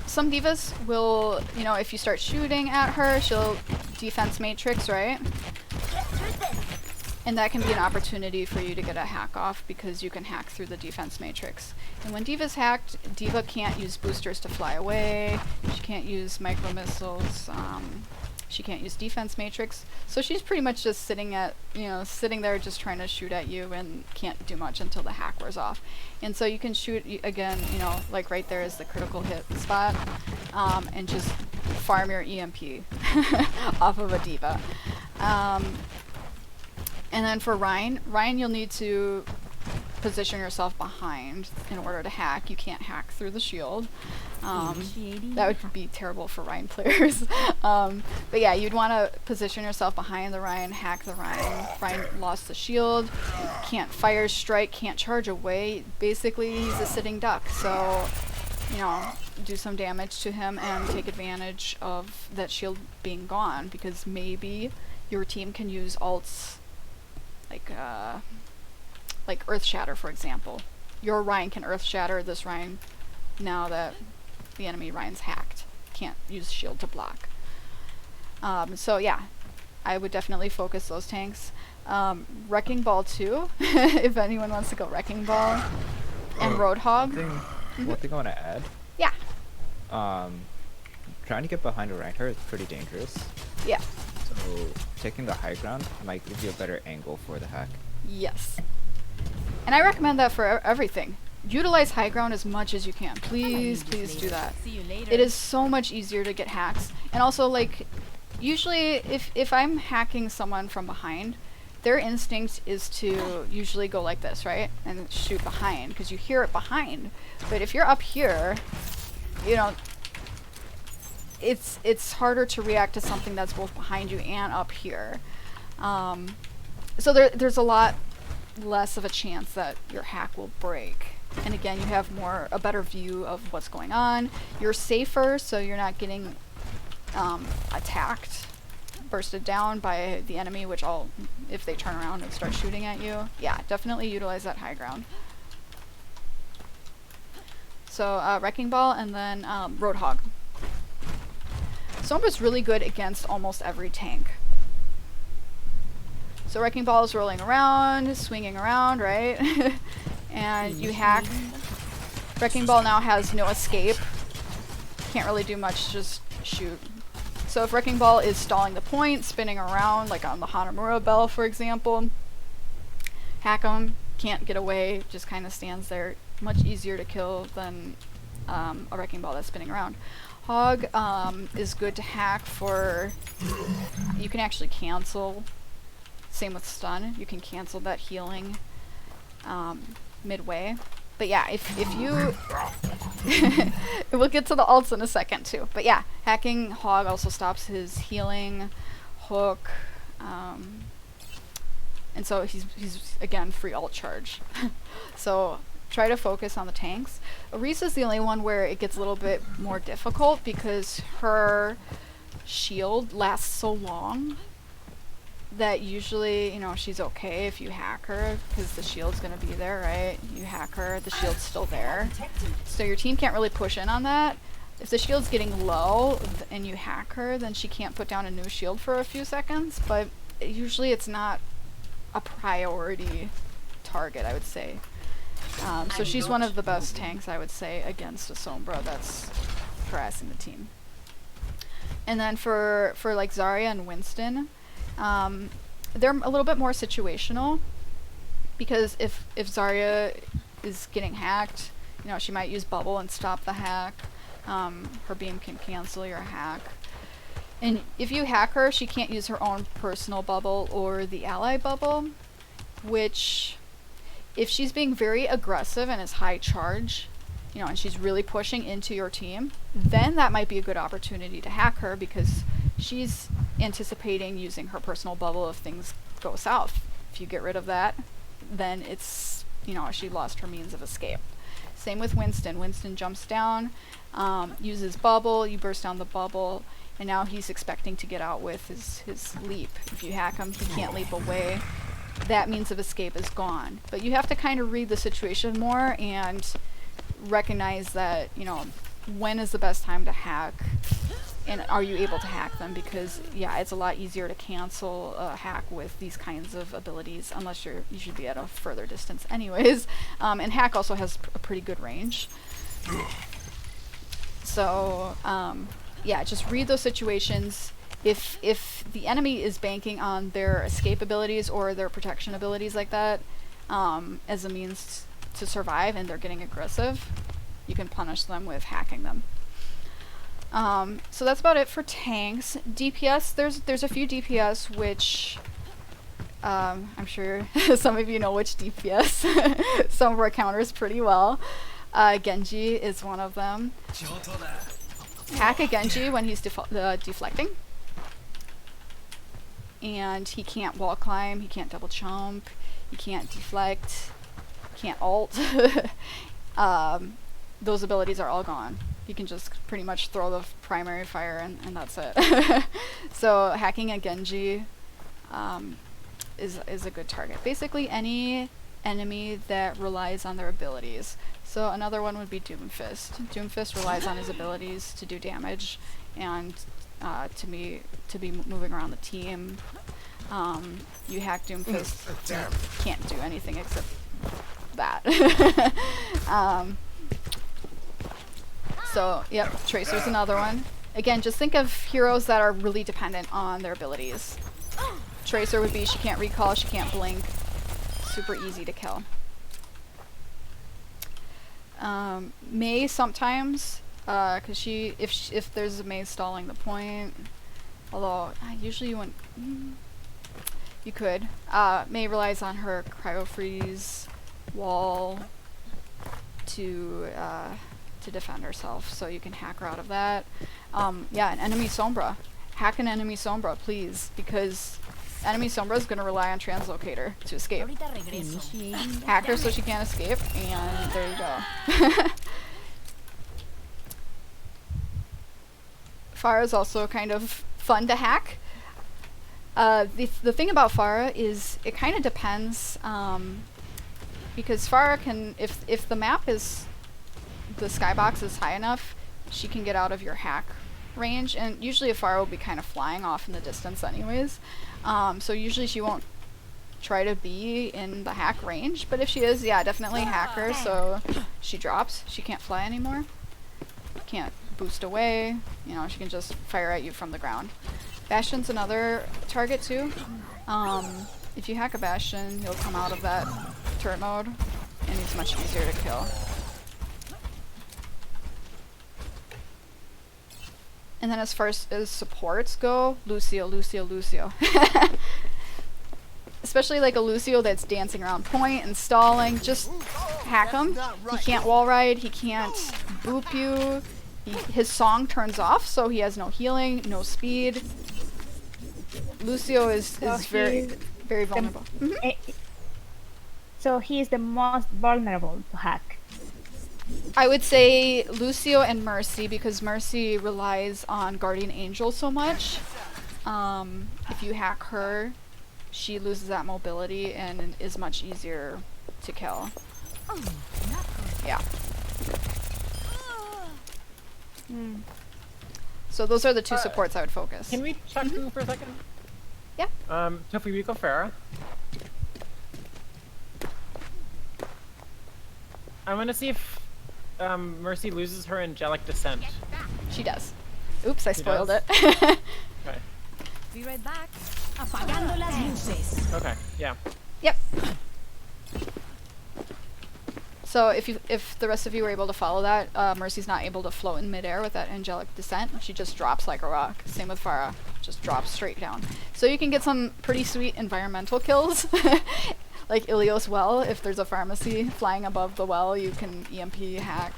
some divas will, you know, if you start shooting at her, she'll defense matrix, right? Get through this. And that can be an opportunity for you to get a hack off because you can hack through the defense matrix. And when diva's hacked, diva can't use boosters to fly away, she can't use micro missiles, she can't use defense matrix, so she's pretty much just sitting there just trying to shoot at you and can't do much until the hack wears off. And so you can shoot again, you know, like right there is the critical hit spot, and just farm your EMP off of a diva. And then for Ryan, you'll need to position yourself behind in order to hack. You can't hack through the shield. That would be terrible for Ryan players. But yeah, you'd want to position yourself behind the Ryan, hack the Ryan. Ryan lost the shield, can't fire strike, can't charge away. Basically, he's a sitting duck. So, you know, do some damage to him and take advantage of that shield being gone, because maybe your team can use ults like Earth Shatter, for example. Your Ryan can Earth Shatter this Ryan now that the enemy Ryan's hacked. Can't use shield to block. So yeah, I would definitely focus those tanks. Wrecking Ball too, if anyone wants to go Wrecking Ball. And Roadhog. One thing I want to add. Yeah. Trying to get behind a ranker is pretty dangerous. Yeah. So taking the high ground might give you a better angle for the hack. Yes. And I recommend that for everything. Utilize high ground as much as you can. Please, please do that. See you later. It is so much easier to get hacks. And also, like, usually if I'm hacking someone from behind, their instinct is to usually go like this, right? And shoot behind, because you hear it behind. But if you're up here, you know, it's harder to react to something that's both behind you and up here. So there's a lot less of a chance that your hack will break. And again, you have a better view of what's going on. You're safer, so you're not getting attacked, bursted down by the enemy, which if they turn around and start shooting at you. Yeah, definitely utilize that high ground. So Wrecking Ball and then Roadhog. Sombra's really good against almost every tank. So Wrecking Ball is rolling around, swinging around, right? And you hack. Wrecking Ball now has no escape. Can't really do much, just shoot. So if Wrecking Ball is stalling the point, spinning around, like on the Hanamura Bell, for example, hack him, can't get away, just kind of stands there. Much easier to kill than a Wrecking Ball that's spinning around. Hog is good to hack for... You can actually cancel. Same with stun. You can cancel that healing midway. But yeah, if you... We'll get to the ults in a second too. But yeah, hacking Hog also stops his healing, hook, and so he's again free ult charge. So try to focus on the tanks. Orisa's the only one where it gets a little bit more difficult because her shield lasts so long that usually, you know, she's okay if you hack her because the shield's gonna be there, right? You hack her, the shield's still there. So your team can't really push in on that. If the shield's getting low and you hack her, then she can't put down a new shield for a few seconds, but usually it's not a priority target, I would say. So she's one of the best tanks, I would say, against a Sombra that's harassing the team. And then for like Zarya and Winston, they're a little bit more situational because if Zarya is getting hacked, you know, she might use bubble and stop the hack. Her beam can cancel your hack. And if you hack her, she can't use her own personal bubble or the ally bubble, which if she's being very aggressive and is high charge, you know, and she's really pushing into your team, then that might be a good opportunity to hack her because she's anticipating using her personal bubble if things go south. If you get rid of that, then it's, you know, she lost her means of escape. Same with Winston. Winston jumps down, uses bubble, you burst down the bubble, and now he's expecting to get out with his leap. If you hack him, he can't leap away. That means of escape is gone. But you have to kind of read the situation more and recognize that, you know, when is the best time to hack, and are you able to hack them? Because yeah, it's a lot easier to cancel a hack with these kinds of abilities, unless you should be at a further distance anyways. And hack also has a pretty good range. So yeah, just read those situations. If the enemy is banking on their escape abilities or their protection abilities like that as a means to survive and they're getting aggressive, you can punish them with hacking them. So that's about it for tanks. DPS, there's a few DPS which I'm sure some of you know which DPS Sombra counters pretty well. Genji is one of them. Hack a Genji when he's deflecting. And he can't wall climb, he can't double jump, he can't deflect, can't ult. Those abilities are all gone. You can just pretty much throw the primary fire and that's it. So hacking a Genji is a good target. Basically any enemy that relies on their abilities. So another one would be Doomfist. Doomfist relies on his abilities to do damage and to be moving around the team. You hack Doomfist, can't do anything except that. So, yep, Tracer's another one. Again, just think of heroes that are really dependent on their abilities. Tracer would be, she can't recall, she can't blink. Super easy to kill. Mei sometimes, because if there's a Mei stalling the point, although usually you wouldn't, you could. Mei relies on her cryo freeze wall to defend herself, so you can hack her out of that. Yeah, an enemy Sombra. Hack an enemy Sombra, please, because enemy Sombra is going to rely on Translocator to escape. Ahorita regreso. Hack her so she can't escape, and there you go. Pharah is also kind of fun to hack. The thing about Pharah is it kind of depends, because Pharah can, if the map is, the skybox is high enough, she can get out of your hack range, and usually a Pharah will be kind of flying off in the distance anyways. So usually she won't try to be in the hack range, but if she is, yeah, definitely hack her so she drops. She can't fly anymore. Can't boost away. You know, she can just fire at you from the ground. Bastion's another target too. If you hack a Bastion, he'll come out of that turret mode, and he's much easier to kill. And then as far as supports go, Lucio. Especially like a Lucio that's dancing around point and stalling, just hack him. He can't wall ride, he can't boop you. His song turns off, so he has no healing, no speed. Lucio is very vulnerable. So he is the most vulnerable to hack. I would say Lucio and Mercy, because Mercy relies on Guardian Angel so much. If you hack her, she loses that mobility and is much easier to kill. Yeah. So those are the two supports I would focus. Can we check through for a second? Yeah. Tofuyuko Farah. I'm gonna see if Mercy loses her angelic descent. She does. Oops, I spoiled does? it. Okay. Be right back. Apagando las luces. Okay. Yeah. Yep. So if the rest of you were able to follow that, Mercy's not able to float in midair with that angelic descent. She just drops like a rock. Same with Pharah, just drops straight down. So you can get some pretty sweet environmental kills, like Ilios Well. If there's a pharmacy flying above the well, you can EMP hack.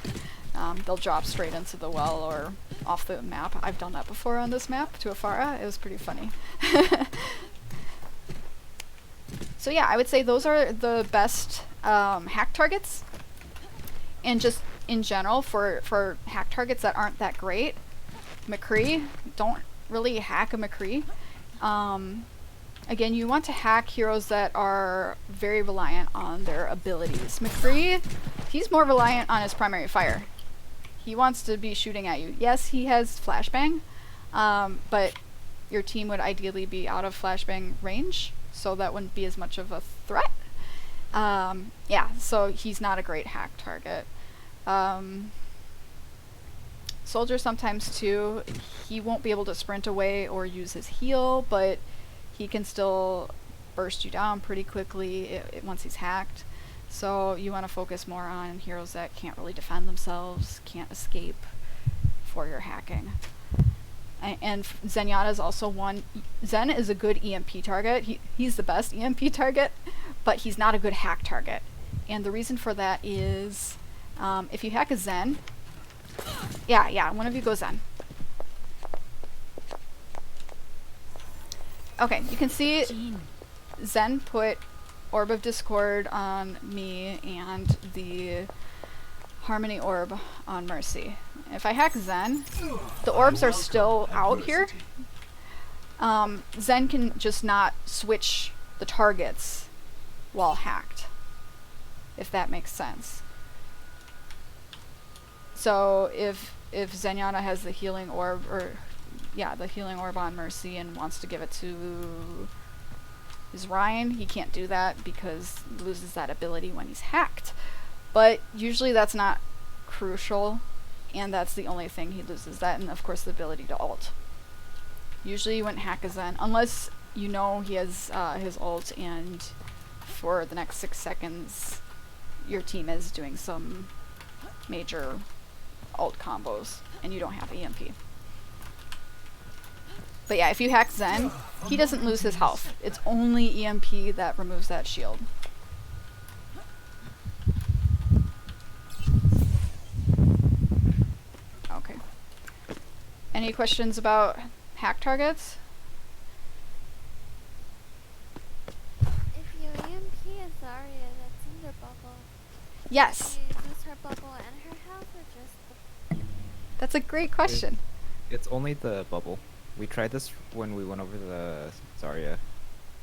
They'll drop straight into the well or off the map. I've done that before on this map to a Pharah. It was pretty funny. So yeah, I would say those are the best hack targets. And just in general, for hack targets that aren't that great, McCree, don't really hack a McCree. Again, you want to hack heroes that are very reliant on their abilities. McCree, he's more reliant on his primary fire. He wants to be shooting at you. Yes, he has flashbang, but your team would ideally be out of flashbang range, so that wouldn't be as much of a threat. Yeah, so he's not a great hack target. Soldier sometimes too, he won't be able to sprint away or use his heal, but he can still burst you down pretty quickly once he's hacked. So you want to focus more on heroes that can't really defend themselves, can't escape for your hacking. And Zenyatta is also one. Zen is a good EMP target. He's the best EMP target, but he's not a good hack target. And the reason for that is, if you hack a Zen, yeah, one of you go Zen. Okay, you can see Zen put Orb of Discord on me and the Harmony Orb on Mercy. If I hack Zen, the orbs are still out here. Zen can just not switch the targets while hacked, if that makes sense. So if Zenyatta has the healing orb, the healing orb on Mercy and wants to give it to his Ryan, he can't do that because he loses that ability when he's hacked. But usually that's not crucial and that's the only thing he loses. That, and of course the ability to ult. Usually you wouldn't hack a Zen unless you know he has his ult, and for the next 6 seconds your team is doing some major ult combos and you don't have EMP. But yeah, if you hack Zen, he doesn't lose his health. It's only EMP that removes that shield. Okay. Any questions about hack targets? If you EMP a Zarya that's in their bubble, Yes. do you lose her bubble and her health, or just the... That's a great question. It's only the bubble. We tried this when we went over the Zarya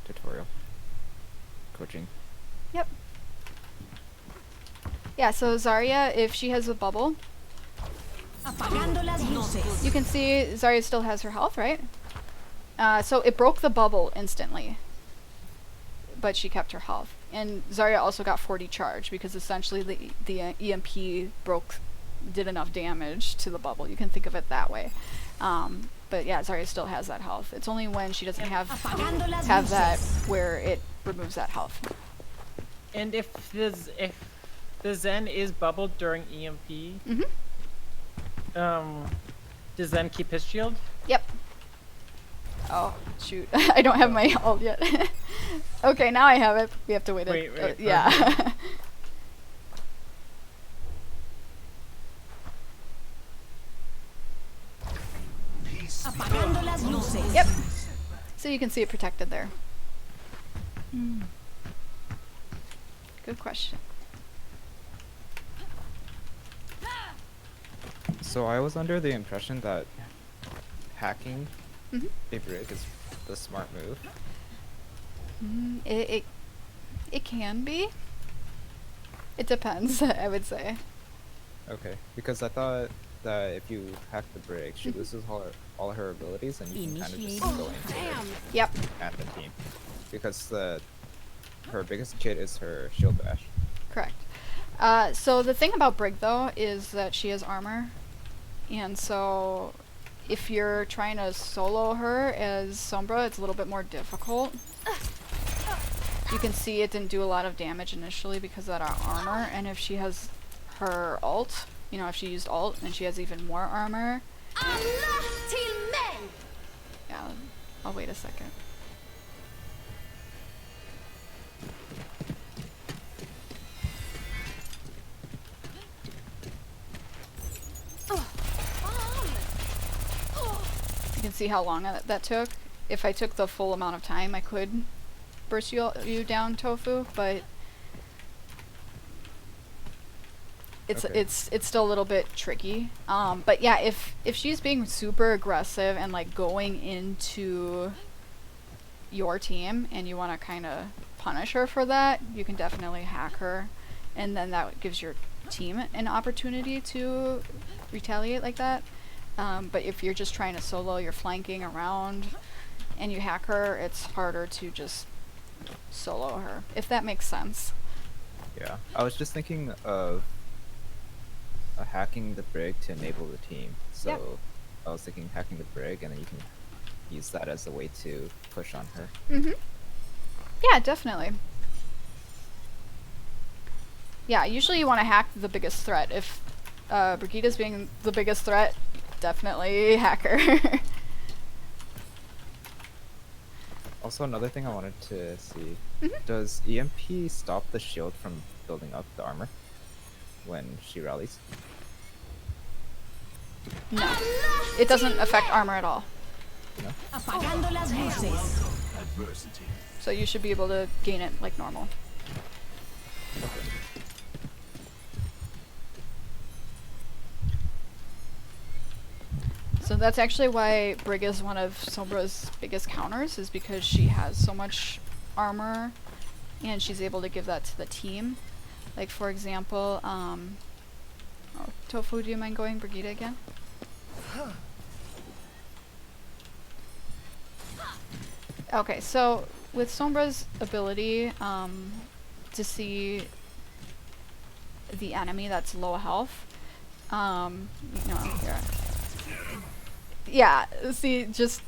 tutorial coaching. Yep. Yeah, so Zarya, if she has a bubble, Apagando las luces. you can see Zarya still has her health, right? So it broke the bubble instantly, but she kept her health. And Zarya also got 40 charge because essentially the EMP did enough damage to the bubble. You can think of it that way. But yeah, Zarya still has that health. It's only when she doesn't have that where it removes that health. And if the Zen is bubbled during EMP, does Zen keep his shield? Yep. Oh, shoot. I don't have my ult yet. Okay, now I have it. We have to wait. Wait, yeah. Apagando las luces. Yep. So you can see it protected there. Good question. So I was under the impression that hacking a brig is the smart move. It can be. It depends, I would say. Okay, because I thought that if you hack the brig, she loses all her abilities, and you can kind of just go into it Yep. at the team. Because her biggest kit is her shield bash. Correct. So the thing about Brig though is that she has armor, and so if you're trying to solo her as Sombra, it's a little bit more difficult. You can see it didn't do a lot of damage initially because of that armor, and if she has her ult, you know, if she used ult and she has even more armor. Yeah, I'll wait a second. You can see how long that took. If I took the full amount of time, I could burst you down, Tofu, but it's still a little bit tricky. But yeah, if she's being super aggressive and like going into your team and you want to kind of punish her for that, you can definitely hack her, and then that gives your team an opportunity to retaliate like that. But if you're just trying to solo, you're flanking around and you hack her, it's harder to just solo her, if that makes sense. Yeah, I was just thinking of hacking the brig to enable the team. So Yep. I was thinking hacking the brig, and then you can use that as a way to push on her. Yeah, definitely. Yeah, usually you want to hack the biggest threat. If Brigida's being the biggest threat, definitely hack her. Also, another thing I wanted to see, does EMP stop the shield from building up the armor when she rallies? No. It doesn't affect armor at all. No? Apagando las luces. So you should be able to gain it like normal. So that's actually why Brig is one of Sombra's biggest counters, is because she has so much armor and she's able to give that to the team. Like for example, oh, Tofu, do you mind going Brigida again? Okay, so with Sombra's ability to see the enemy that's low health, You know, here. Yeah, see, just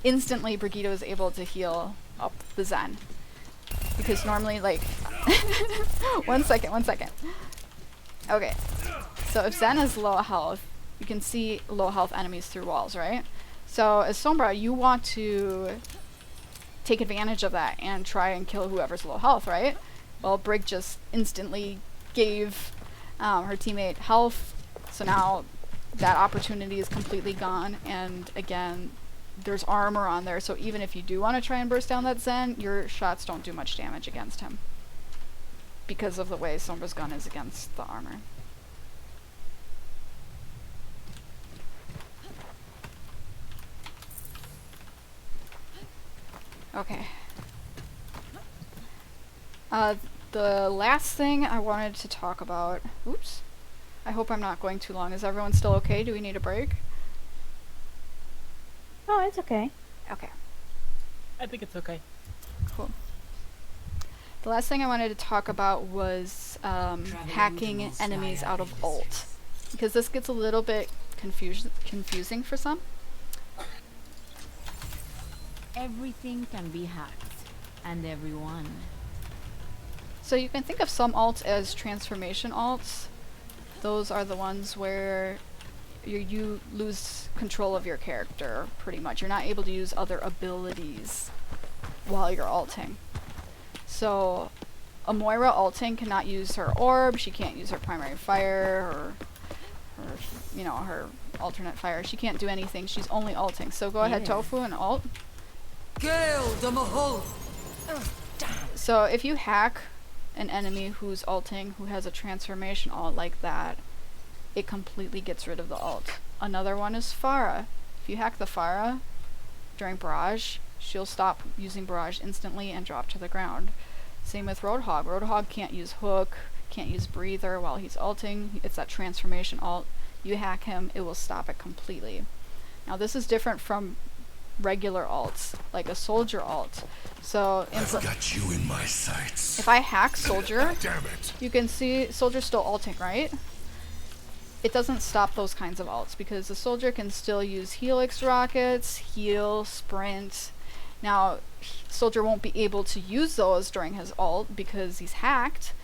instantly Brigitte is able to heal up the Zen. Because normally, like... one second. Okay. So if Zen is low health, you can see low health enemies through walls, right? So as Sombra, you want to take advantage of that and try and kill whoever's low health, right? Well, Brig just instantly gave her teammate health, so now that opportunity is completely gone, and again, there's armor on there, so even if you do want to try and burst down that Zen, your shots don't do much damage against him. Because of the way Sombra's gun is against the armor. Okay. The last thing I wanted to talk about... Oops. I hope I'm not going too long. Is everyone still okay? Do we need a break? Oh, it's okay. Okay. I think it's okay. Cool. The last thing I wanted to talk about was hacking enemies out of ult. Because this gets a little bit confusing for some. Everything can be hacked. And everyone. So you can think of some alts as transformation alts. Those are the ones where you lose control of your character, pretty much. You're not able to use other abilities while you're ulting. So a Moira ulting cannot use her orb, she can't use her primary fire, or her, you know, her alternate fire. She can't do anything, she's only ulting. So go ahead, Tofu, and ult. So if you hack an enemy who's ulting, who has a transformation ult like that, it completely gets rid of the ult. Another one is Pharah. If you hack the Pharah during barrage, she'll stop using barrage instantly and drop to the ground. Same with Roadhog. Roadhog can't use hook, can't use breather while he's ulting. It's that transformation ult. You hack him, it will stop it completely. Now this is different from regular ults, like a soldier ult. So I've got you in my sights. if I hack soldier, Damn it. you can see soldier's still ulting, right? It doesn't stop those kinds of ults because the soldier can still use helix rockets, heal, sprint. Now, soldier won't be able to use those during his ult because he's hacked,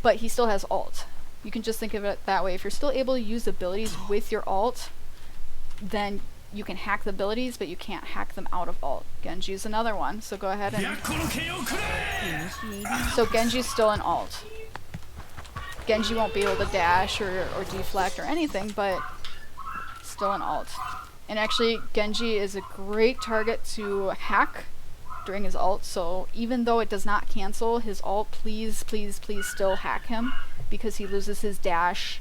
but he still has ult. You can just think of it that way. If you're still able to use abilities with your ult, then you can hack the abilities, but you can't hack them out of ult. Genji's another one, so go ahead and... So Genji's still in ult. Genji won't be able to dash or deflect or anything, but still in ult. And actually, Genji is a great target to hack during his ult, so even though it does not cancel his ult, please, please, please still hack him, because he loses his dash,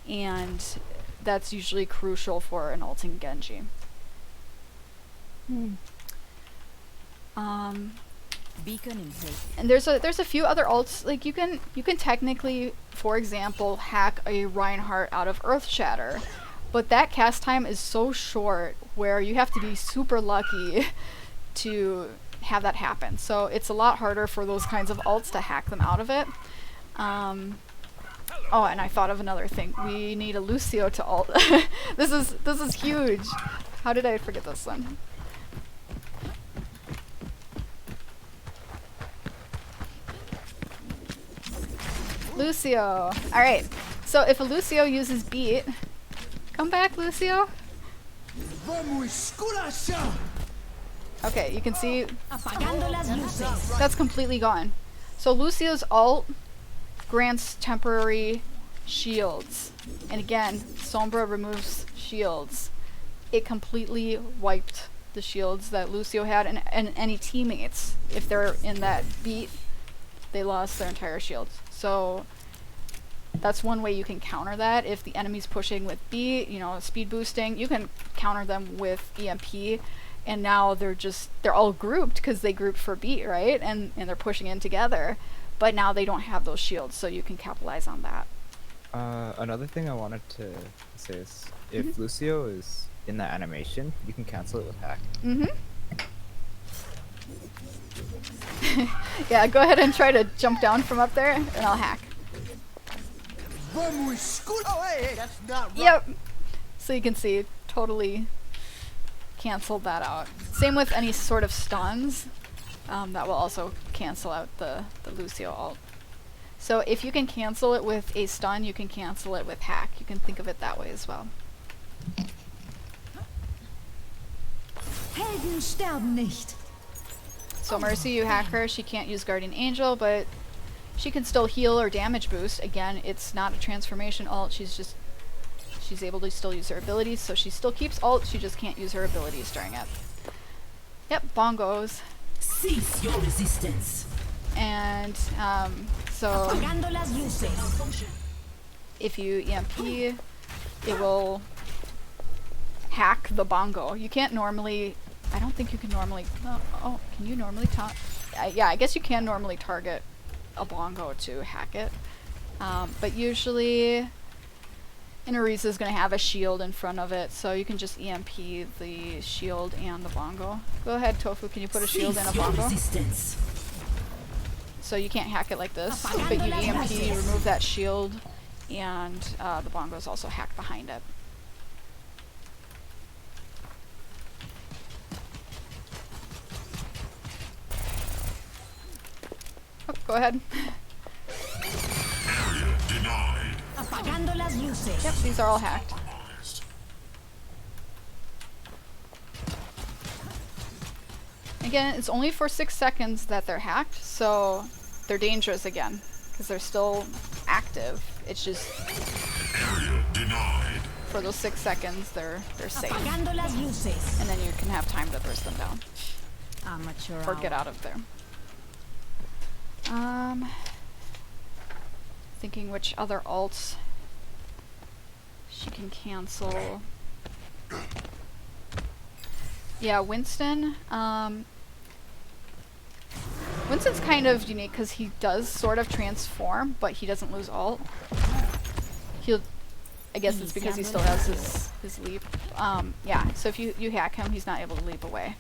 and that's usually crucial for an ulting Genji. Beacon in place. And there's a few other ults, like you can technically, for example, hack a Reinhardt out of Earthshatter, but that cast time is so short where you have to be super lucky to have that happen. So it's a lot harder for those kinds of ults to hack them out of it. Oh, and I thought of another thing. We need a Lucio to ult. This is huge. How did I forget this one? Lucio. Alright. So if a Lucio uses beat... Come back, Lucio. Okay, you can see that's completely gone. So Lucio's ult grants temporary shields. And again, Sombra removes shields. It completely wiped the shields that Lucio had, and any teammates, if they're in that beat, they lost their entire shields. So that's one way you can counter that. If the enemy's pushing with beat, you know, speed boosting, you can counter them with EMP, and now they're all grouped because they grouped for beat, right? And they're pushing in together. But now they don't have those shields, so you can capitalize on that. Another thing I wanted to say is, if Lucio is in that animation, you can cancel it with hack. Yeah, go ahead and try to jump down from up there, and I'll hack. Oh, hey, that's not right. Yep. So you can see, totally canceled that out. Same with any sort of stuns. That will also cancel out the Lucio ult. So if you can cancel it with a stun, you can cancel it with hack. You can think of it that way as well. Helden sterben nicht. So Mercy, you hack her. She can't use Guardian Angel, but she can still heal or damage boost. Again, it's not a transformation ult. She's able to still use her abilities, so she still keeps ult. She just can't use her abilities during it. Yep, bongos. Cease your resistance. And so if you EMP, it will hack the bongo. You can't normally, I don't think you can normally, oh, can you normally yeah, I guess you can normally target a bongo to hack it. But usually Inarisa is going to have a shield in front of it, so you can just EMP the shield and the bongo. Go ahead, Tofu, can you put a shield in a bongo? So you can't hack it like this, but you EMP, remove that shield, and the bongo is also hacked behind it. Oh, go ahead. Yep, these are all hacked. Again, it's only for 6 seconds that they're hacked, so they're dangerous again, because they're still active. It's just for those 6 seconds they're safe. And then you can have time to burst them down. Or get out of there. Thinking which other alts she can cancel. Yeah, Winston. Winston's kind of unique because he does sort of transform, but he doesn't lose ult. I guess it's because he still has his leap. Yeah, so if you hack him, he's not able to leap away.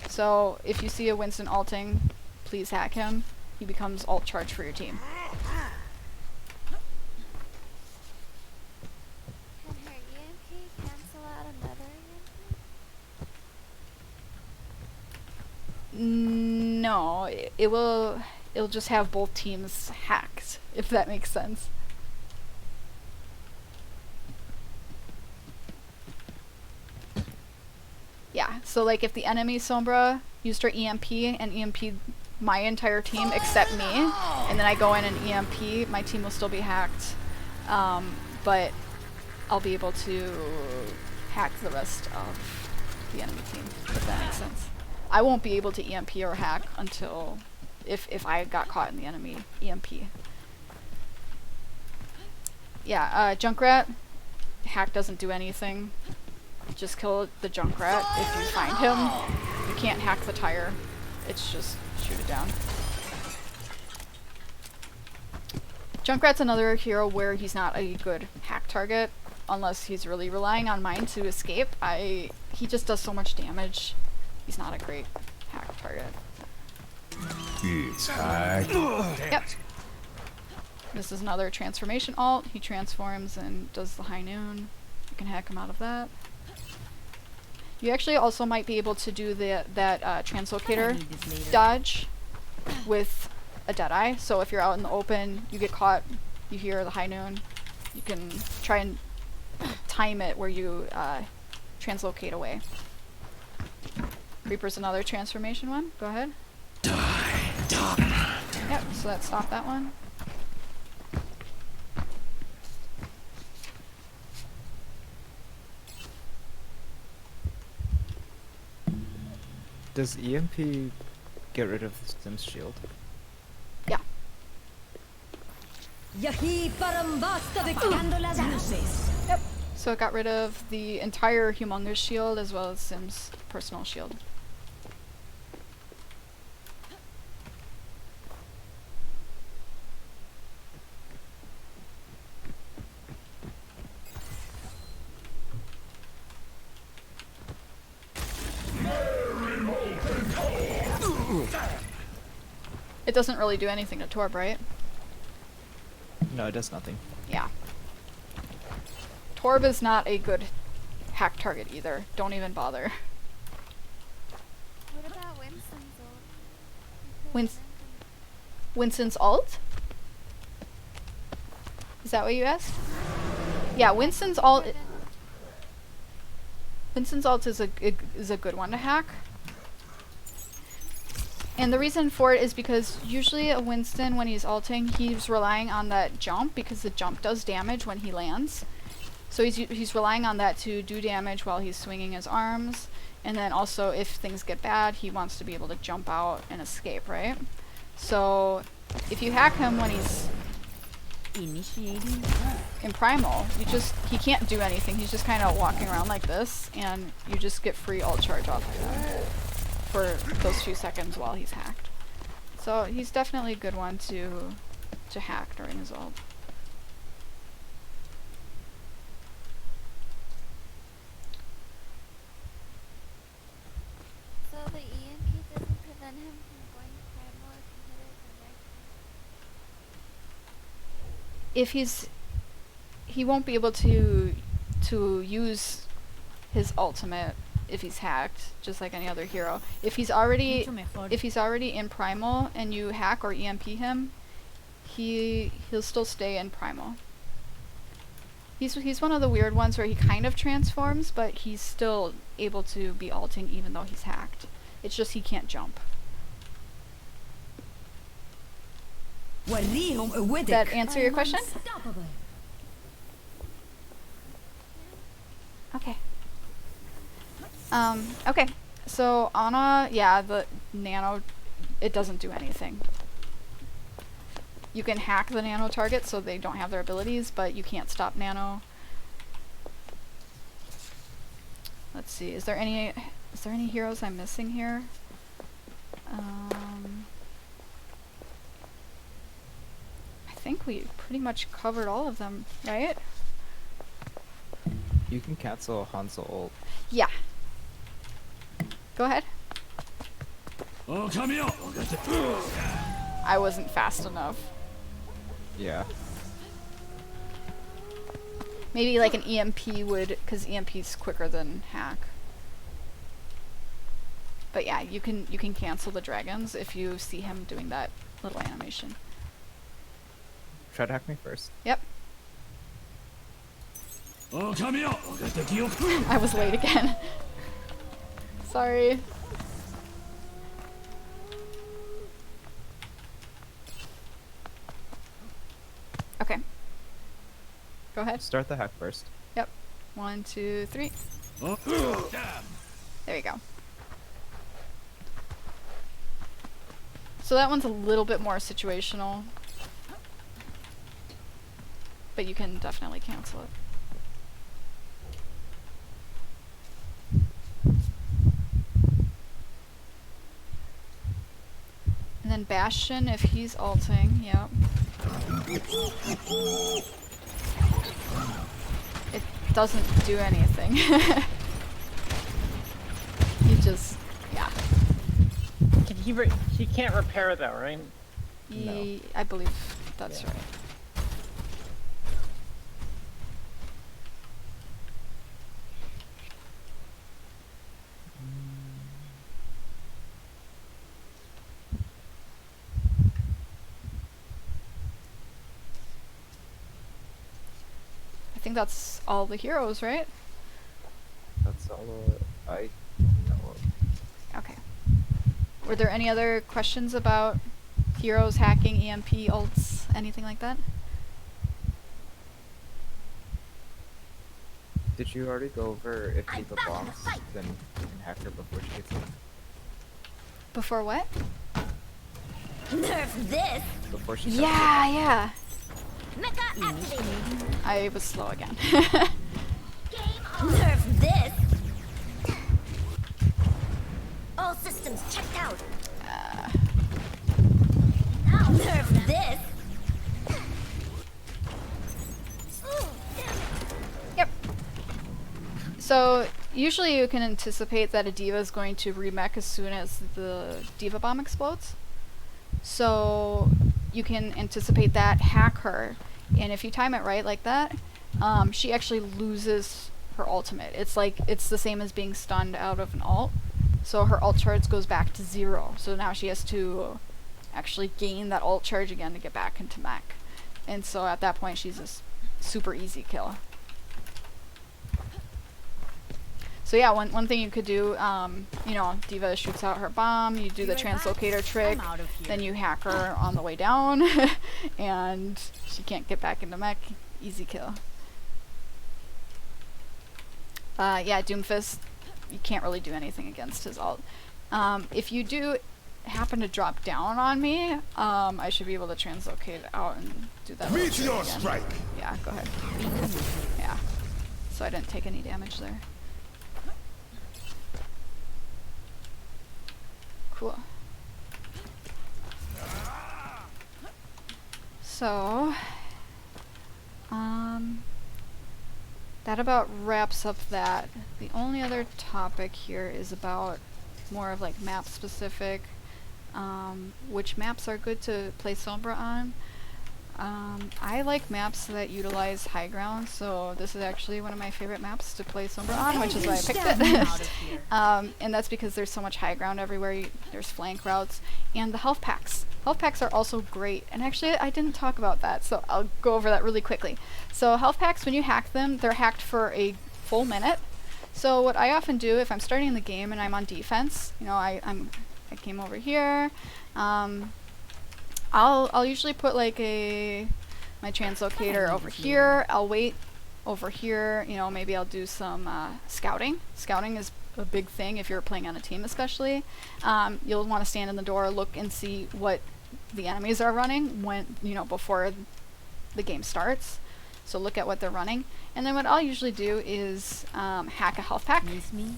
So if you see a Winston ulting, please hack him. He becomes ult charge for your team. Can her EMP cancel out another EMP? No, it'll just have both teams hacked, if that makes sense. Yeah, so like if the enemy Sombra used her EMP and EMP'd my entire team except me, and then I go in and EMP, my team will still be hacked, but I'll be able to hack the rest of the enemy team, if that makes sense. I won't be able to EMP or hack until if I got caught in the enemy EMP. Yeah, Junkrat, hack doesn't do anything. Just kill the Junkrat if you find him. You can't hack the tire. It's just shoot it down. Junkrat's another hero where he's not a good hack target unless he's really relying on mine to escape. He just does so much damage. He's not a great hack target. It's hack. Yep. This is another transformation alt. He transforms and does the high noon. You can hack him out of that. You actually also might be able to do that translocator dodge with a Deadeye. So if you're out in the open, you get caught, you hear the high noon, you can try and time it where you translocate away. Reaper's another transformation one. Go ahead. Yep, so that stopped that one. Does EMP get rid of Sim's shield? Yeah. Yep. So it got rid of the entire humongous shield as well as Sim's personal shield. It doesn't really do anything to Torb, right? No, it does nothing. Yeah. Torb is not a good hack target either. Don't even bother. What about Winston's ult? Winston's ult? Is that what you asked? Yeah, Winston's ult. Winston's ult is a good one to hack. And the reason for it is because usually a Winston, when he's ulting, he's relying on that jump because the jump does damage when he lands. So he's relying on that to do damage while he's swinging his arms. And then also, if things get bad, he wants to be able to jump out and escape, right? So if you hack him when he's Initiating. in primal, he can't do anything. He's just kind of walking around like this, and you just get free ult charge off of him for those few seconds while he's hacked. So he's definitely a good one to hack during his ult. So the EMP doesn't prevent him from going primal if you hit it the right time? He won't be able to use his ultimate if he's hacked, just like any other hero. If he's already in primal and you hack or EMP him, he'll still stay in primal. He's one of the weird ones where he kind of transforms, but he's still able to be ulting even though he's hacked. It's just he can't jump. Did that answer your question? Okay. Okay. So Ana, yeah, the nano, it doesn't do anything. You can hack the nano target so they don't have their abilities, but you can't stop nano. Let's see, is there any heroes I'm missing here? I think we pretty much covered all of them, right? You can cancel Hanzo ult. Yeah. Go ahead. Oh, come here. I wasn't fast enough. Yeah. Maybe like an EMP would, because EMP's quicker than hack. But yeah, you can cancel the dragons if you see him doing that little animation. Try to hack me first. Yep. Oh, come here. I was late again. Sorry. Okay. Go ahead. Start the hack first. Yep. 1, 2, 3. There you go. So that one's a little bit more situational. But you can definitely cancel it. And then Bastion, if he's ulting, yep. It doesn't do anything. He just, yeah. Can he can't repair though, right? No. I believe that's right. I think that's all the heroes, right? That's all I know of. Okay. Were there any other questions about heroes, hacking, EMP, ults, anything like that? Did you already go over if Diva bombs, then you can hack her before she gets in? Before what? Nerf this! Before she Yeah. Mecha activated! I was slow again. Nerf this! All systems checked out! Nerf this! Yep. So usually you can anticipate that a diva is going to remech as soon as the diva bomb explodes. So you can anticipate that, hack her, and if you time it right like that, she actually loses her ultimate. It's like, it's the same as being stunned out of an ult. So her ult charge goes back to 0. So now she has to actually gain that ult charge again to get back into mech. And so at that point she's a super easy kill. So yeah, one thing you could do, you know, D.Va shoots out her bomb, you do the translocator trick, then you hack her on the way down, and she can't get back into mech. Easy kill. Yeah, Doomfist, you can't really do anything against his ult. If you do happen to drop down on me, I should be able to translocate out and do that. Meteor strike! Yeah, go ahead. Yeah. So I didn't take any damage there. Cool. So, that about wraps up that. The only other topic here is about more of like map specific, which maps are good to play Sombra on. I like maps that utilize high ground, so this is actually one of my favorite maps to play Sombra on, which is why I picked it. And that's because there's so much high ground everywhere. There's flank routes, and the health packs. Health packs are also great, and actually I didn't talk about that, so I'll go over that really quickly. So health packs, when you hack them, they're hacked for a full minute. So what I often do if I'm starting the game and I'm on defense, you know, I came over here, I'll usually put like my translocator over here. I'll wait over here, you know, maybe I'll do some scouting. Scouting is a big thing if you're playing on a team especially. You'll want to stand in the door, look and see what the enemies are running when, you know, before the game starts. So look at what they're running. And then what I'll usually do is hack a health pack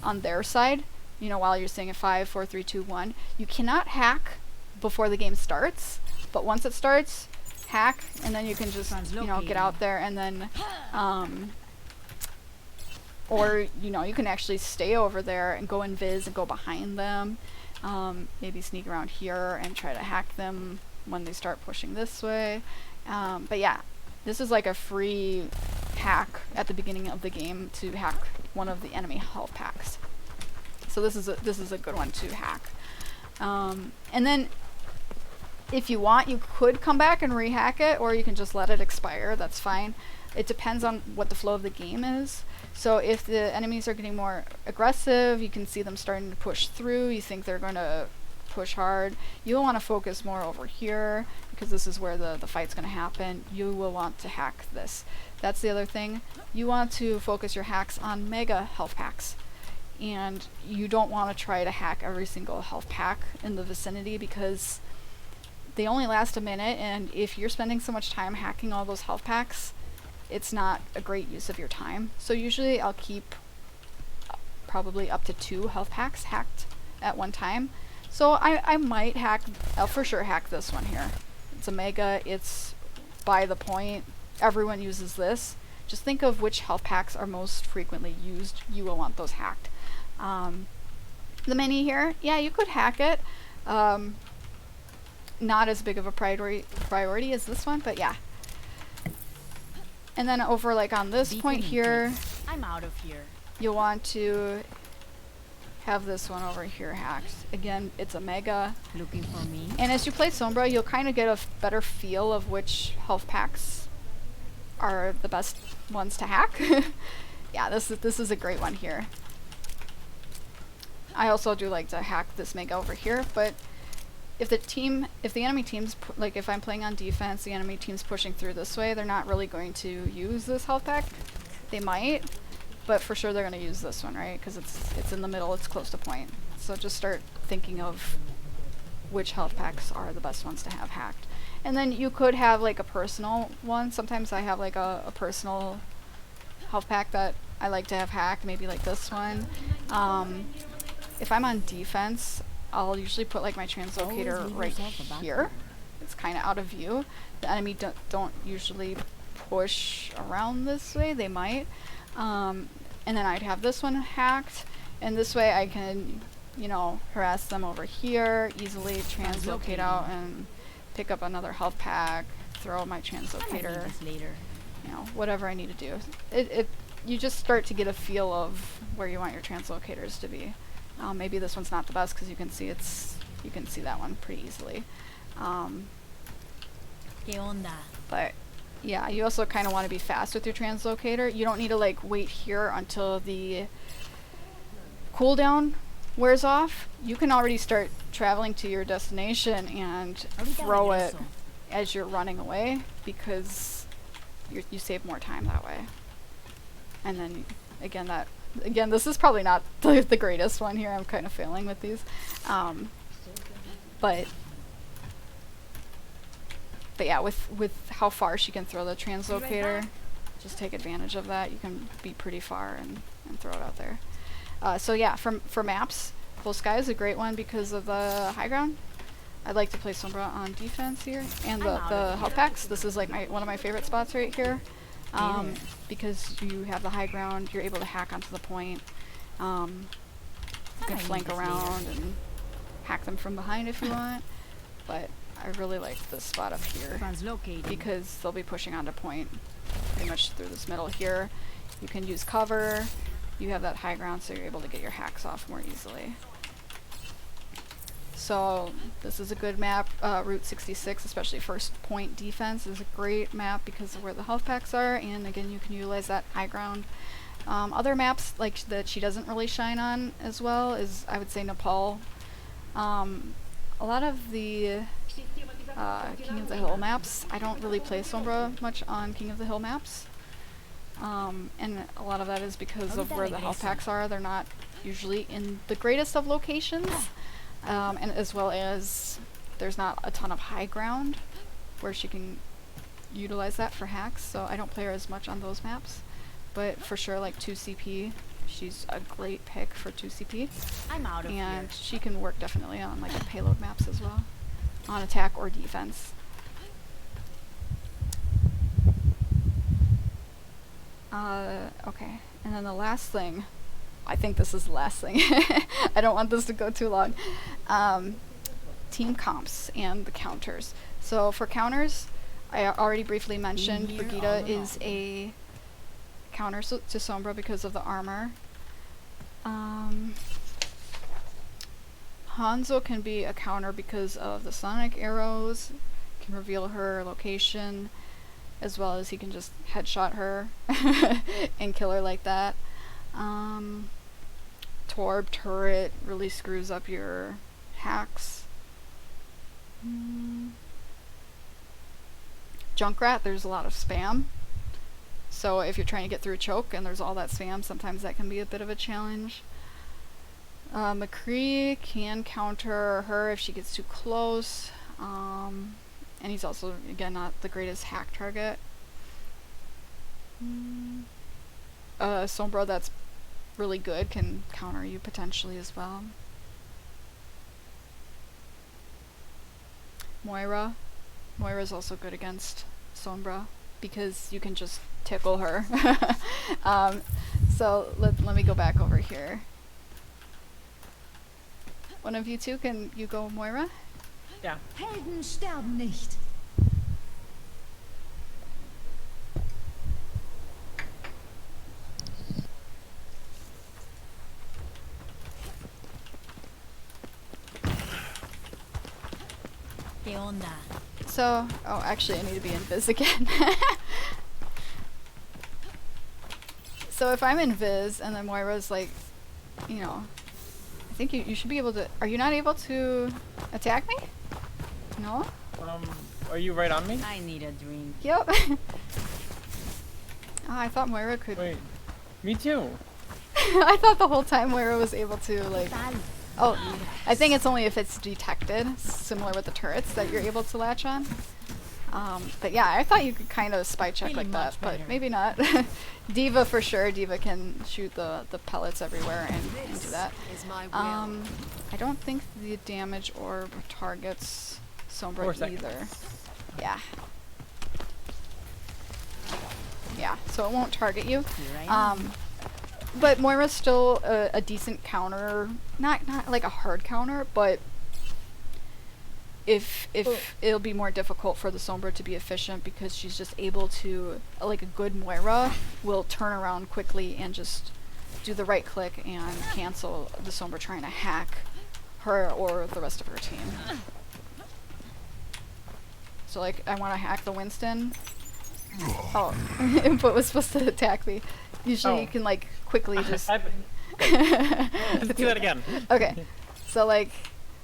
on their side, you know, while you're staying at 5, 4, 3, 2, 1. You cannot hack before the game starts. But once it starts, hack, and then you can just, you know, get out there and then, or, you know, you can actually stay over there and go invis and go behind them, maybe sneak around here and try to hack them when they start pushing this way. But yeah, this is like a free hack at the beginning of the game to hack one of the enemy health packs. So this is a good one to hack. And then, if you want, you could come back and rehack it, or you can just let it expire. That's fine. It depends on what the flow of the game is. So if the enemies are getting more aggressive, you can see them starting to push through, you think they're going to push hard, you'll want to focus more over here, because this is where the fight's going to happen. You will want to hack this. That's the other thing. You want to focus your hacks on mega health packs. And you don't want to try to hack every single health pack in the vicinity, because they only last a minute, and if you're spending so much time hacking all those health packs, it's not a great use of your time. So usually I'll keep probably up to 2 health packs hacked at one time. So I might hack, I'll for sure hack this one here. It's a mega, it's by the point, everyone uses this. Just think of which health packs are most frequently used. You will want those hacked. The mini here, yeah, you could hack it. Not as big of a priority as this one, but yeah. And then over like on this point here, I'm out of here. You'll want to have this one over here hacked. Again, it's a mega. Looking for me. And as you play Sombra, you'll kind of get a better feel of which health packs are the best ones to hack. Yeah, this is a great one here. I also do like to hack this mega over here, but if the enemy team's, like if I'm playing on defense, the enemy team's pushing through this way, they're not really going to use this health pack. They might, but for sure they're going to use this one, right? Because it's in the middle, it's close to point. So just start thinking of which health packs are the best ones to have hacked. And then you could have like a personal one. Sometimes I have like a personal health pack that I like to have hacked, maybe like this one. If I'm on defense, I'll usually put like my translocator right here. It's kind of out of view. The enemy don't usually push around this way. They might. And then I'd have this one hacked, and this way I can, you know, harass them over here, easily translocate out and pick up another health pack, throw my translocator, you know, whatever I need to do. You just start to get a feel of where you want your translocators to be. Maybe this one's not the best because you can see that one pretty easily. ¿Qué onda? But yeah, you also kind of want to be fast with your translocator. You don't need to like wait here until the cooldown wears off. You can already start traveling to your destination and throw it as you're running away because you save more time that way. And then again, this is probably not the greatest one here. I'm kind of failing with these. But yeah, with how far she can throw the translocator, just take advantage of that. You can be pretty far and throw it out there. So yeah, for maps, Full Sky is a great one because of the high ground. I'd like to play Sombra on defense here, and the health packs. This is like one of my favorite spots right here, because you have the high ground. You're able to hack onto the point. You can flank around and hack them from behind if you want, but I really like this spot up here because they'll be pushing onto point pretty much through this middle here. You can use cover. You have that high ground, so you're able to get your hacks off more easily. So this is a good map. Route 66, especially first point defense, is a great map because of where the health packs are, and again, you can utilize that high ground. Other maps like that she doesn't really shine on as well is, I would say, Nepal. A lot of the King of the Hill maps, I don't really play Sombra much on King of the Hill maps. And a lot of that is because of where the health packs are. They're not usually in the greatest of locations. And as well as there's not a ton of high ground where she can utilize that for hacks, so I don't play her as much on those maps. But for sure, like 2CP, she's a great pick for 2CP. I'm out of and here. she can work definitely on like payload maps as well, on attack or defense. Okay, and then the last thing, I think this is the last thing. I don't want this to go too long. Team comps and the counters. So for counters, I already briefly mentioned Brigitte is a counter to Sombra because of the armor. Hanzo can be a counter because of the sonic arrows, can reveal her location, as well as he can just headshot her and kill her like that. Torb turret really screws up your hacks. Junkrat, there's a lot of spam. So if you're trying to get through a choke and there's all that spam, sometimes that can be a bit of a challenge. McCree can counter her if she gets too close. And he's also, again, not the greatest hack target. Sombra, that's really good, can counter you potentially as well. Moira's also good against Sombra because you can just tickle her. So let me go back over here. One of you two, can you go Moira? Yeah. Helden sterben nicht. ¿Qué onda? So, oh, actually I need to be in Viz again. So if I'm in Viz and then Moira's like, you know, I think you should be able to, are you not able to attack me? No? Are you right on me? I need a drink. Yep. Oh, I thought Moira could. Wait, me too. I thought the whole time Moira was able to, like... Oh, I think it's only if it's detected, similar with the turrets, that you're able to latch on. But yeah, I thought you could kind of spy check Really like that, much but better. maybe not. Diva for sure. Diva can shoot the pellets everywhere and do that. I don't think the damage orb targets Sombra 4 seconds. either. Yeah. Yeah, so it won't target you. Here I am. But Moira's still a decent counter, not like a hard counter, but if it'll be more difficult for the Sombra to be efficient because she's just able to, like a good Moira, will turn around quickly and just do the right click and cancel the Sombra trying to hack her or the rest of her team. So like, I want to hack the Winston. Oh, input was supposed to attack me. Usually you can like quickly just... Let's do that again. Okay, so like,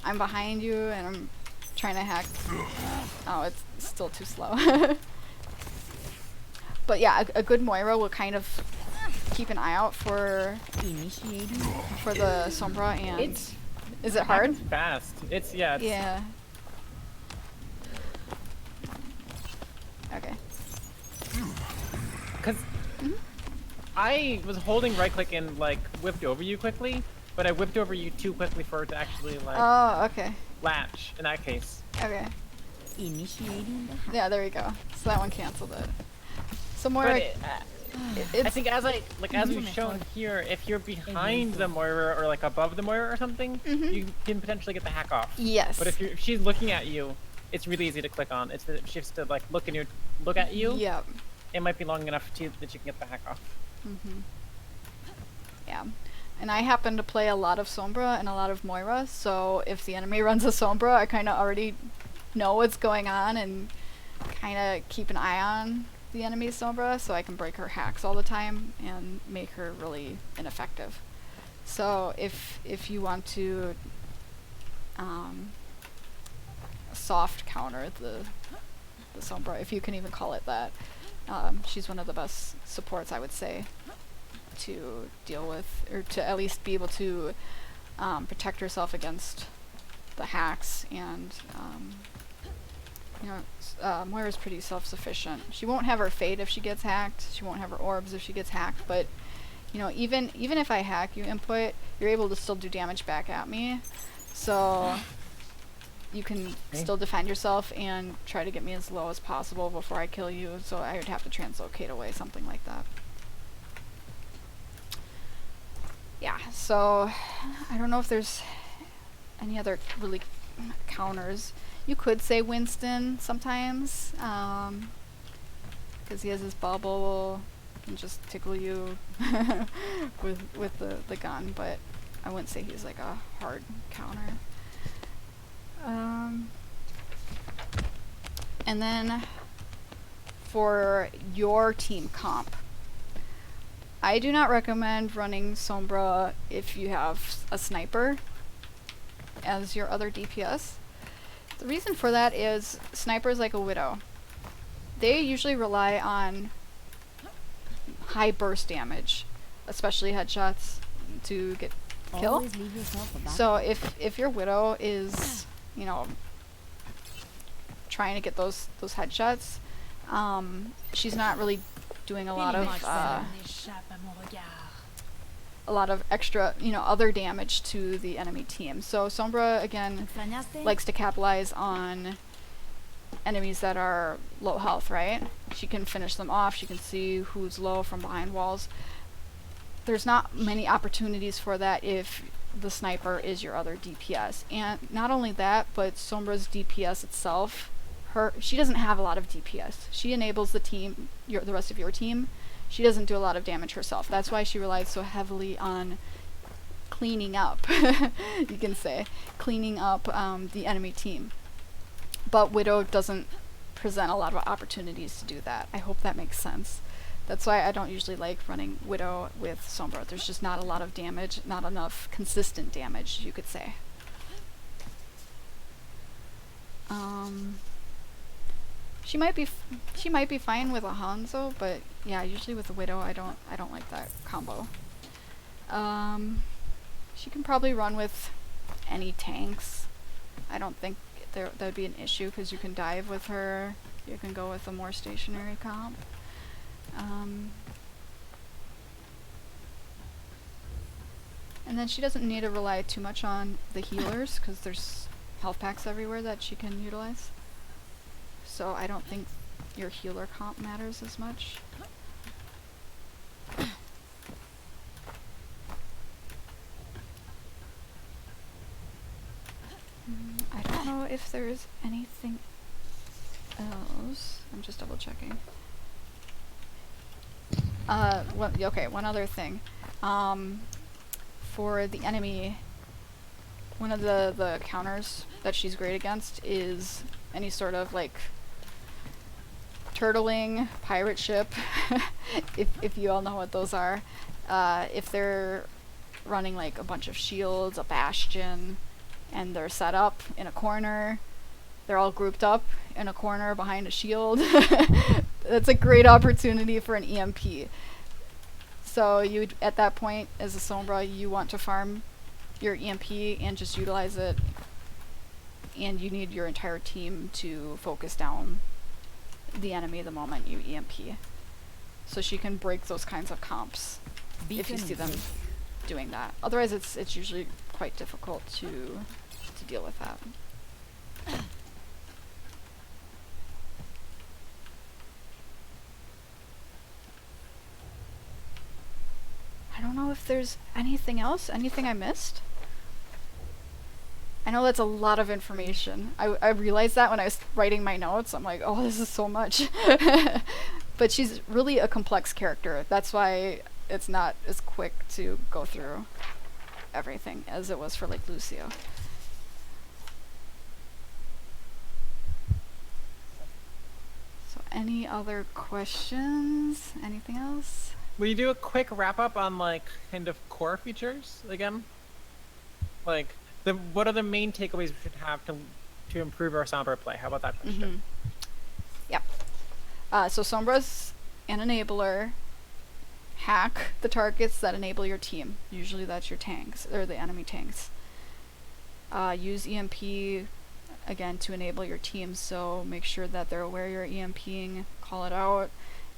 I'm behind you and I'm trying to hack. Oh, it's still too slow. But yeah, a good Moira will kind of keep an eye out for the Sombra, and is it hard? It's fast. It's yeah. Yeah. Okay. Because I was holding right click and like whipped over you quickly, but I whipped over you too quickly for it to actually like Oh, okay. latch in that case. Okay. Initiating the Yeah, there we go. So that one canceled it. So But Moira, I think as we've shown here, if you're behind the Moira or like above the Moira or something, you can potentially get the hack off. yes. But if she's looking at you, it's really easy to click on. It's that she has to like look at you. Yep. It might be long enough that you can get the hack off. Yeah. And I happen to play a lot of Sombra and a lot of Moira, so if the enemy runs a Sombra, I kind of already know what's going on and kind of keep an eye on the enemy Sombra, so I can break her hacks all the time and make her really ineffective. So if you want to soft counter the Sombra, if you can even call it that, she's one of the best supports, I would say, to deal with, or to at least be able to protect herself against the hacks. And you know, Moira's pretty self-sufficient. She won't have her fate if she gets hacked. She won't have her orbs if she gets hacked. But you know, even if I hack you input, you're able to still do damage back at me. So you can still defend yourself and try to get me as low as possible before I kill you. So I would have to translocate away, something like that. Yeah, so I don't know if there's any other really counters. You could say Winston sometimes, because he has his bubble and just tickle you with the gun, but I wouldn't say he's like a hard counter. And then for your team comp, I do not recommend running Sombra if you have a sniper as your other DPS. The reason for that is snipers, like a Widow, they usually rely on high burst damage, especially headshots, to get kill. Always leave yourself a back. So if your Widow is, you know, trying to get those headshots, she's not really doing a lot of extra, you know, other damage to the enemy team. So Sombra, again, likes to capitalize on enemies that are low health, right? She can finish them off. She can see who's low from behind walls. There's not many opportunities for that if the sniper is your other DPS. And not only that, but Sombra's DPS itself, she doesn't have a lot of DPS. She enables the team, the rest of your team. She doesn't do a lot of damage herself. That's why she relies so heavily on cleaning up, you can say, cleaning up the enemy team. But Widow doesn't present a lot of opportunities to do that. I hope that makes sense. That's why I don't usually like running Widow with Sombra. There's just not a lot of damage, not enough consistent damage, you could say. She might be fine with a Hanzo, but yeah, usually with a Widow, I don't like that combo. She can probably run with any tanks. I don't think that would be an issue because you can dive with her. You can go with a more stationary comp. And then she doesn't need to rely too much on the healers because there's health packs everywhere that she can utilize. So I don't think your healer comp matters as much. I don't don't know if there's anything else. I'm just double checking. One other thing. For the enemy, one of the counters that she's great against is any sort of like turtling pirate ship, if you all know what those are. If they're running like a bunch of shields, a bastion, and they're set up in a corner, they're all grouped up in a corner behind a shield. That's a great opportunity for an EMP. So you, at that point, as a Sombra, you want to farm your EMP and just utilize it, and you need your entire team to focus down the enemy the moment you EMP. So she can break those kinds of comps if you see them doing that. Otherwise it's usually quite difficult to deal with that. I don't know if there's anything else, anything I missed. I know that's a lot of information. I realized that when I was writing my notes. I'm like, oh, this is so much. But she's really a complex character. That's why it's not as quick to go through everything as it was for like Lucio. So any other questions? Anything else? Will you do a quick wrap up on like kind of core features again? Like what are the main takeaways we should have to improve our Sombra play? How about that question? Yep. So Sombra's an enabler. Hack the targets that enable your team. Usually that's your tanks, or the enemy tanks. Use EMP, again, to enable your team, so make sure that they're aware you're EMPing, call it out.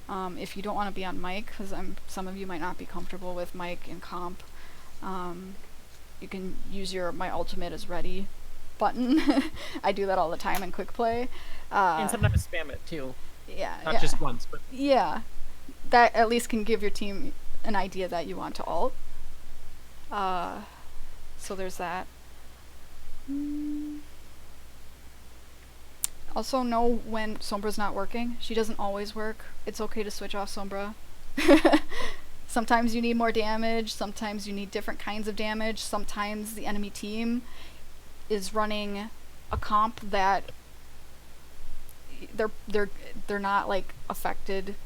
If you don't want to be on mic, because some of you might not be comfortable with mic in comp, you can use your "my ultimate is ready" button. I do that all the time in quick play. And sometimes spam it too. Yeah. Not just once, but yeah. That at least can give your team an idea that you want to ult. So there's that. Also know when Sombra's not working. She doesn't always work. It's okay to switch off Sombra. Sometimes you need more damage, sometimes you need different kinds of damage, sometimes the enemy team is running a comp that they're not like affected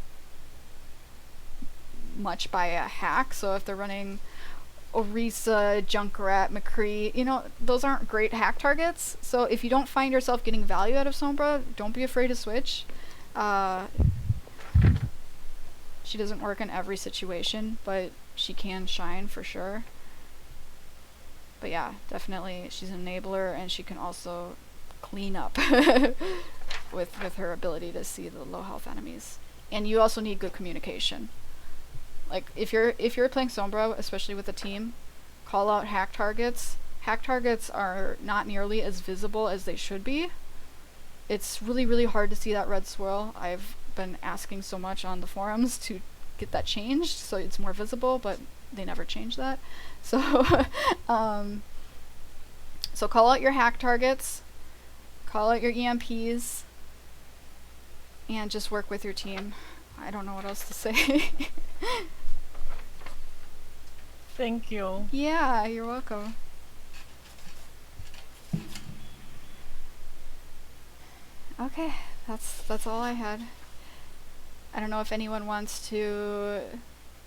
much by a hack. So if they're running Orisa, Junkrat, McCree, you know, those aren't great hack targets. So if you don't find yourself getting value out of Sombra, don't be afraid to switch. She doesn't work in every situation, but she can shine for sure. But yeah, definitely she's an enabler, and she can also clean up with her ability to see the low health enemies. And you also need good communication. Like if you're playing Sombra, especially with a team, call out hack targets. Hack targets are not nearly as visible as they should be. It's really, really hard to see that red swirl. I've been asking so much on the forums to get that changed so it's more visible, but they never change that. So so call out your hack targets, call out your EMPs, and just work with your team. I don't know what else to say. Thank you. Yeah, you're welcome. Okay, that's all I had. I don't know if anyone wants to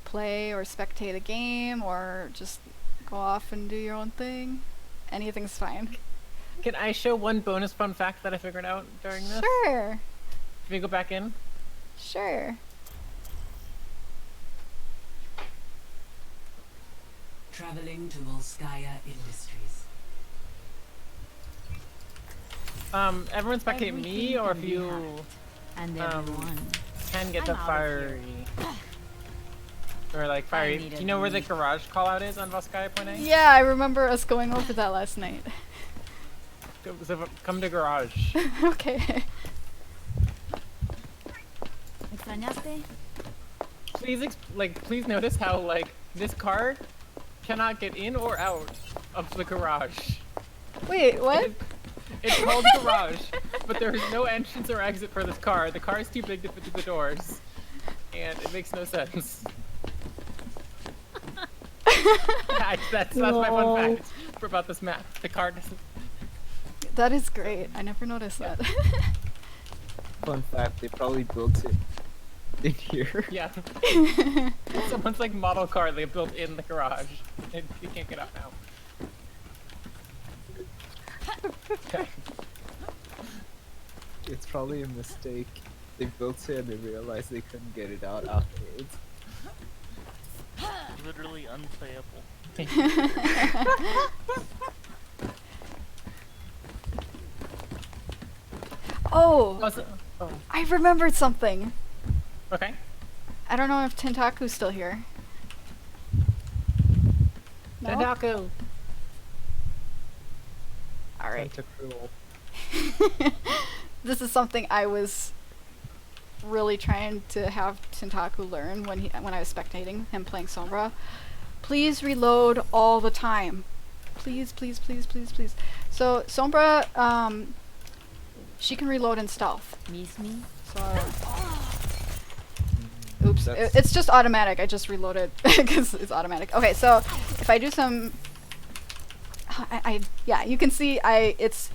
play or spectate a game or just go off and do your own thing. Anything's fine. Can I show one bonus fun fact that I figured out during this? Sure. Can we go back in? Sure. Traveling to Volskaya Industries. Everyone spectate me, or if you And everyone. can get I'm the out of fiery. Or like fiery. need Do a you know where the lead. garage call out is on Volskaya Point A? Yeah, I remember us going over that last night. So come to garage. Okay. ¿Extrañaste? Please notice how like this car cannot get in or out of the garage. Wait, what? It's called garage, but there is no entrance or exit for this car. The car is too big to fit through the doors, and it makes no sense. That's my fun fact about this map. The car doesn't. That is great. I never noticed that. Fun fact, they probably built it in here. Yeah. Someone's like model car they built in the garage. And you can't get out now. Okay. It's probably a mistake. They built it and they realized they couldn't get it out afterwards. Literally unplayable. Oh! Oh. I remembered something. Okay. I don't know if Tentaku's still here. No? Tentaku. Alright. Tentacruel. This is something I was really trying to have Tentaku learn when I was spectating him playing Sombra. Please reload all the time. Please, please, please, please, please. So Sombra, she can reload in stealth. Miss me? So, oops, it's just automatic. I just reloaded because it's automatic. Okay, so if I do some, yeah, you can see it's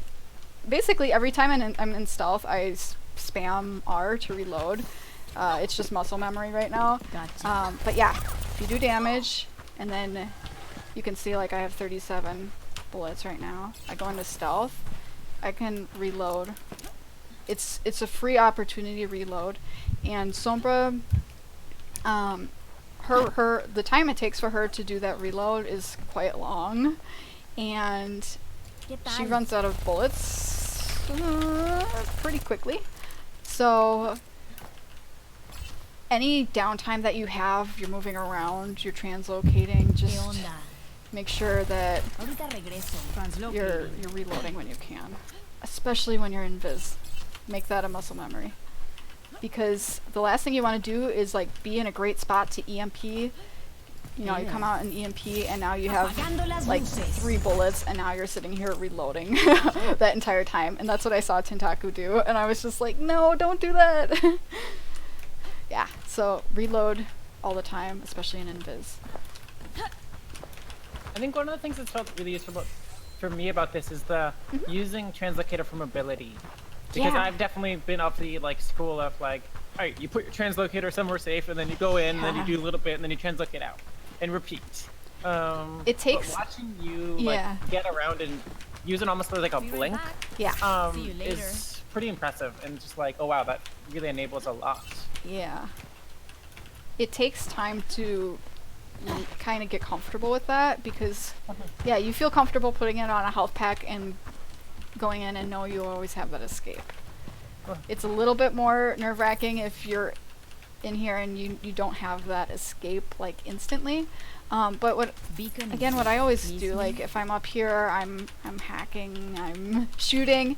basically every time I'm in stealth, I spam R to reload. It's just muscle memory right now. Gotcha. But yeah, if you do damage, and then you can see like I have 37 bullets right now. I go into stealth, I can reload. It's a free opportunity to reload, and Sombra, the time it takes for her to do that reload is quite long, and she runs out of bullets pretty quickly. So any downtime that you have, you're moving around, you're translocating, just make sure that you're reloading when you can, especially when you're in Viz. Make that a muscle memory, because the last thing you want to do is like be in a great spot to EMP. You know, you come out in EMP and now you have like 3 bullets and now you're sitting here reloading that entire time, and that's what I saw Tentaku do, and I was just like, no, don't do that. Yeah, so reload all the time, especially in Invis. I think one of the things that's felt really useful for me about this is the using translocator for mobility. Because I've definitely been of the like school of like, alright, you put your translocator somewhere safe and then you go in and then you do a little bit and then you translocate out. And repeat. It takes but watching you like get around and use it almost like a blink is pretty impressive, and just like, oh wow, that really enables a lot. Yeah. It takes time to kind of get comfortable with that, because yeah, you feel comfortable putting it on a health pack and going in and know you always have that escape. It's a little bit more nerve-wracking if you're in here and you don't have that escape like instantly. But what I always do, like if I'm up here, I'm hacking, I'm shooting,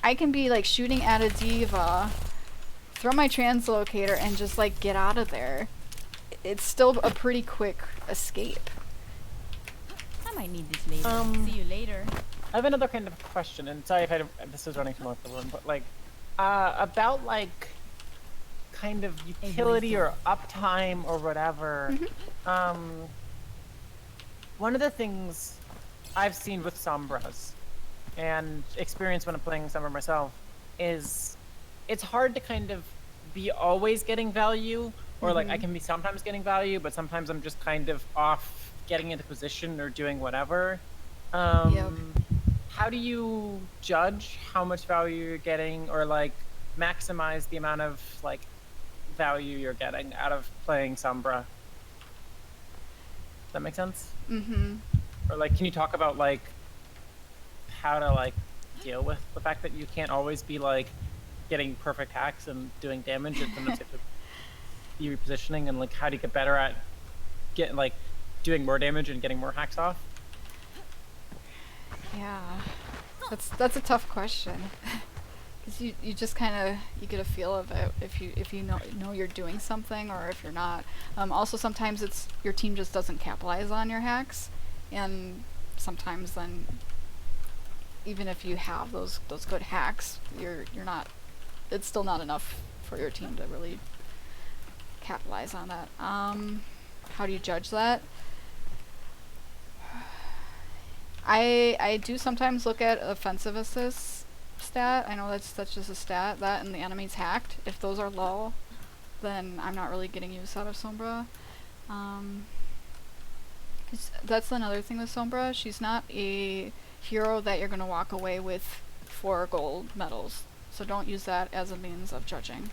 I can be like shooting at a diva, throw my translocator and just like get out of there. It's still a pretty quick escape. I might need this later. See you later. I have another kind of question, and sorry if this is running from off the room, but like about like kind of utility or uptime or whatever. One of the things I've seen with Sombras and experience when I'm playing Sombra myself is it's hard to kind of be always getting value, or like I can be sometimes getting value, but sometimes I'm just kind of off getting into position or doing whatever. How do you judge how much value you're getting, or like maximize the amount of like value you're getting out of playing Sombra? Does that make sense? Or like, can you talk about like how to like deal with the fact that you can't always be like getting perfect hacks and doing damage, and sometimes you have to be repositioning, and like how do you get better at getting like doing more damage and getting more hacks off? Yeah, that's a tough question, because you just kind of you get a feel of it if you know you're doing something or if you're not. Also, sometimes it's your team just doesn't capitalize on your hacks, and sometimes then even if you have those good hacks, you're not. It's still not enough for your team to really capitalize on that. How do you judge that? I do sometimes look at offensive assists stat. I know that's just a stat. That and the enemy's hacked. If those are low, then I'm not really getting use out of Sombra. 'Cause that's another thing with Sombra. She's not a hero that you're going to walk away with 4 gold medals. So don't use that as a means of judging.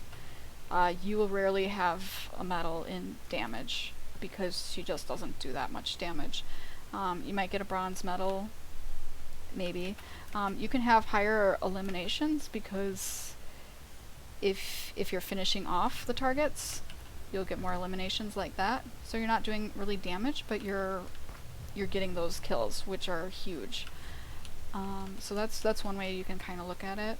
You will rarely have a medal in damage because she just doesn't do that much damage. You might get a bronze medal, maybe. You can have higher eliminations because if you're finishing off the targets, you'll get more eliminations like that. So you're not doing really damage, but you're getting those kills, which are huge. So that's one way you can kind of look at it.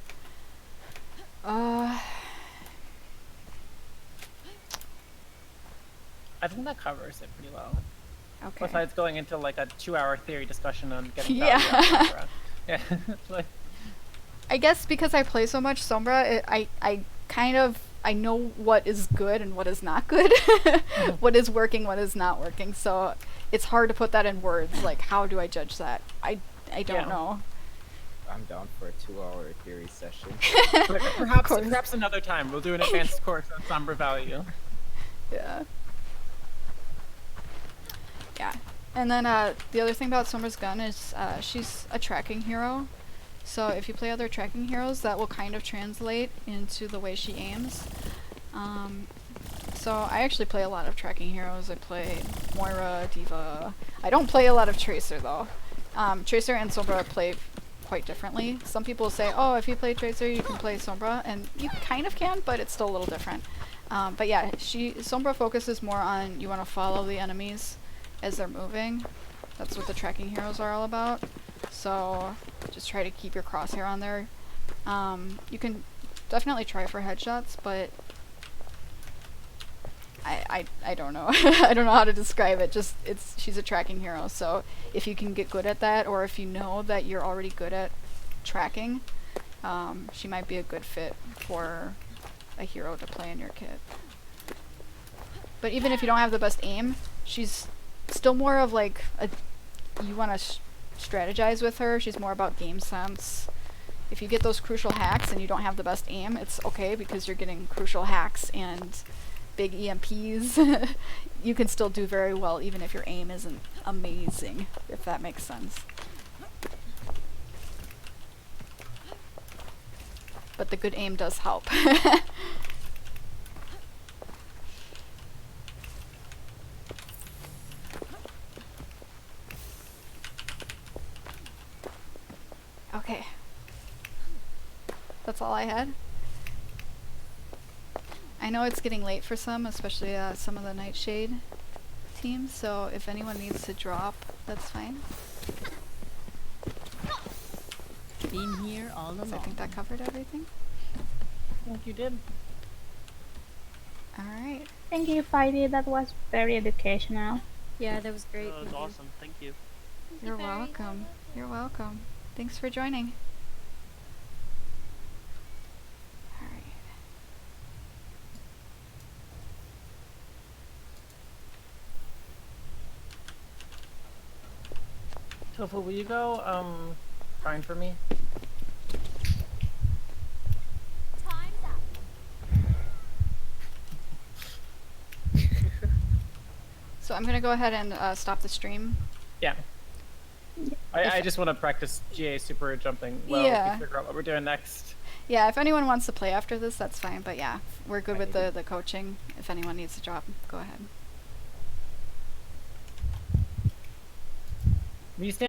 I think that covers it pretty well. Okay. Besides going into like a 2-hour theory discussion on getting Yeah. value out of Sombra. Yeah. Like, I guess because I play so much Sombra, I know what is good and what is not good. What is working, what is not working. So it's hard to put that in words. Like, how do I judge that? I don't know. I'm down for a 2-hour theory session. perhaps another time we'll do an advanced course on Sombra value. Yeah. Yeah. And then the other thing about Sombra's gun is she's a tracking hero. So if you play other tracking heroes, that will kind of translate into the way she aims. So I actually play a lot of tracking heroes. I play Moira, Diva. I don't play a lot of Tracer though. Tracer and Sombra play quite differently. Some people say, oh, if you play Tracer, you can play Sombra, and you kind of can, but it's still a little different. But yeah, Sombra focuses more on you want to follow the enemies as they're moving. That's what the tracking heroes are all about. So just try to keep your crosshair on there. You can definitely try for headshots, but I don't know. I don't know how to describe it. Just she's a tracking hero. So if you can get good at that, or if you know that you're already good at tracking, she might be a good fit for a hero to play in your kit. But even if you don't have the best aim, she's still more of like you want to strategize with her. She's more about game sense. If you get those crucial hacks and you don't have the best aim, it's okay because you're getting crucial hacks and big EMPs. You can still do very well even if your aim isn't amazing, if that makes sense. But the good aim does help. Okay. That's all I had. I know it's getting late for some, especially some of the Nightshade teams, so if anyone needs to drop, that's fine. Been here all along. So I think that covered everything. I think you did. Alright. Thank you, Feidi. That was very educational. Yeah, that was great. That was awesome. Thank you. You're welcome. You're welcome. Thanks for joining. Alright. Tofu, will you go find for me? Time's up. So I'm gonna go ahead and stop the stream. Yeah. I just want to practice GA super jumping well Yeah. to figure out what we're doing next. Yeah, if anyone wants to play after this, that's fine. But yeah, we're good with the coaching. If anyone needs to drop, go ahead. Will you stand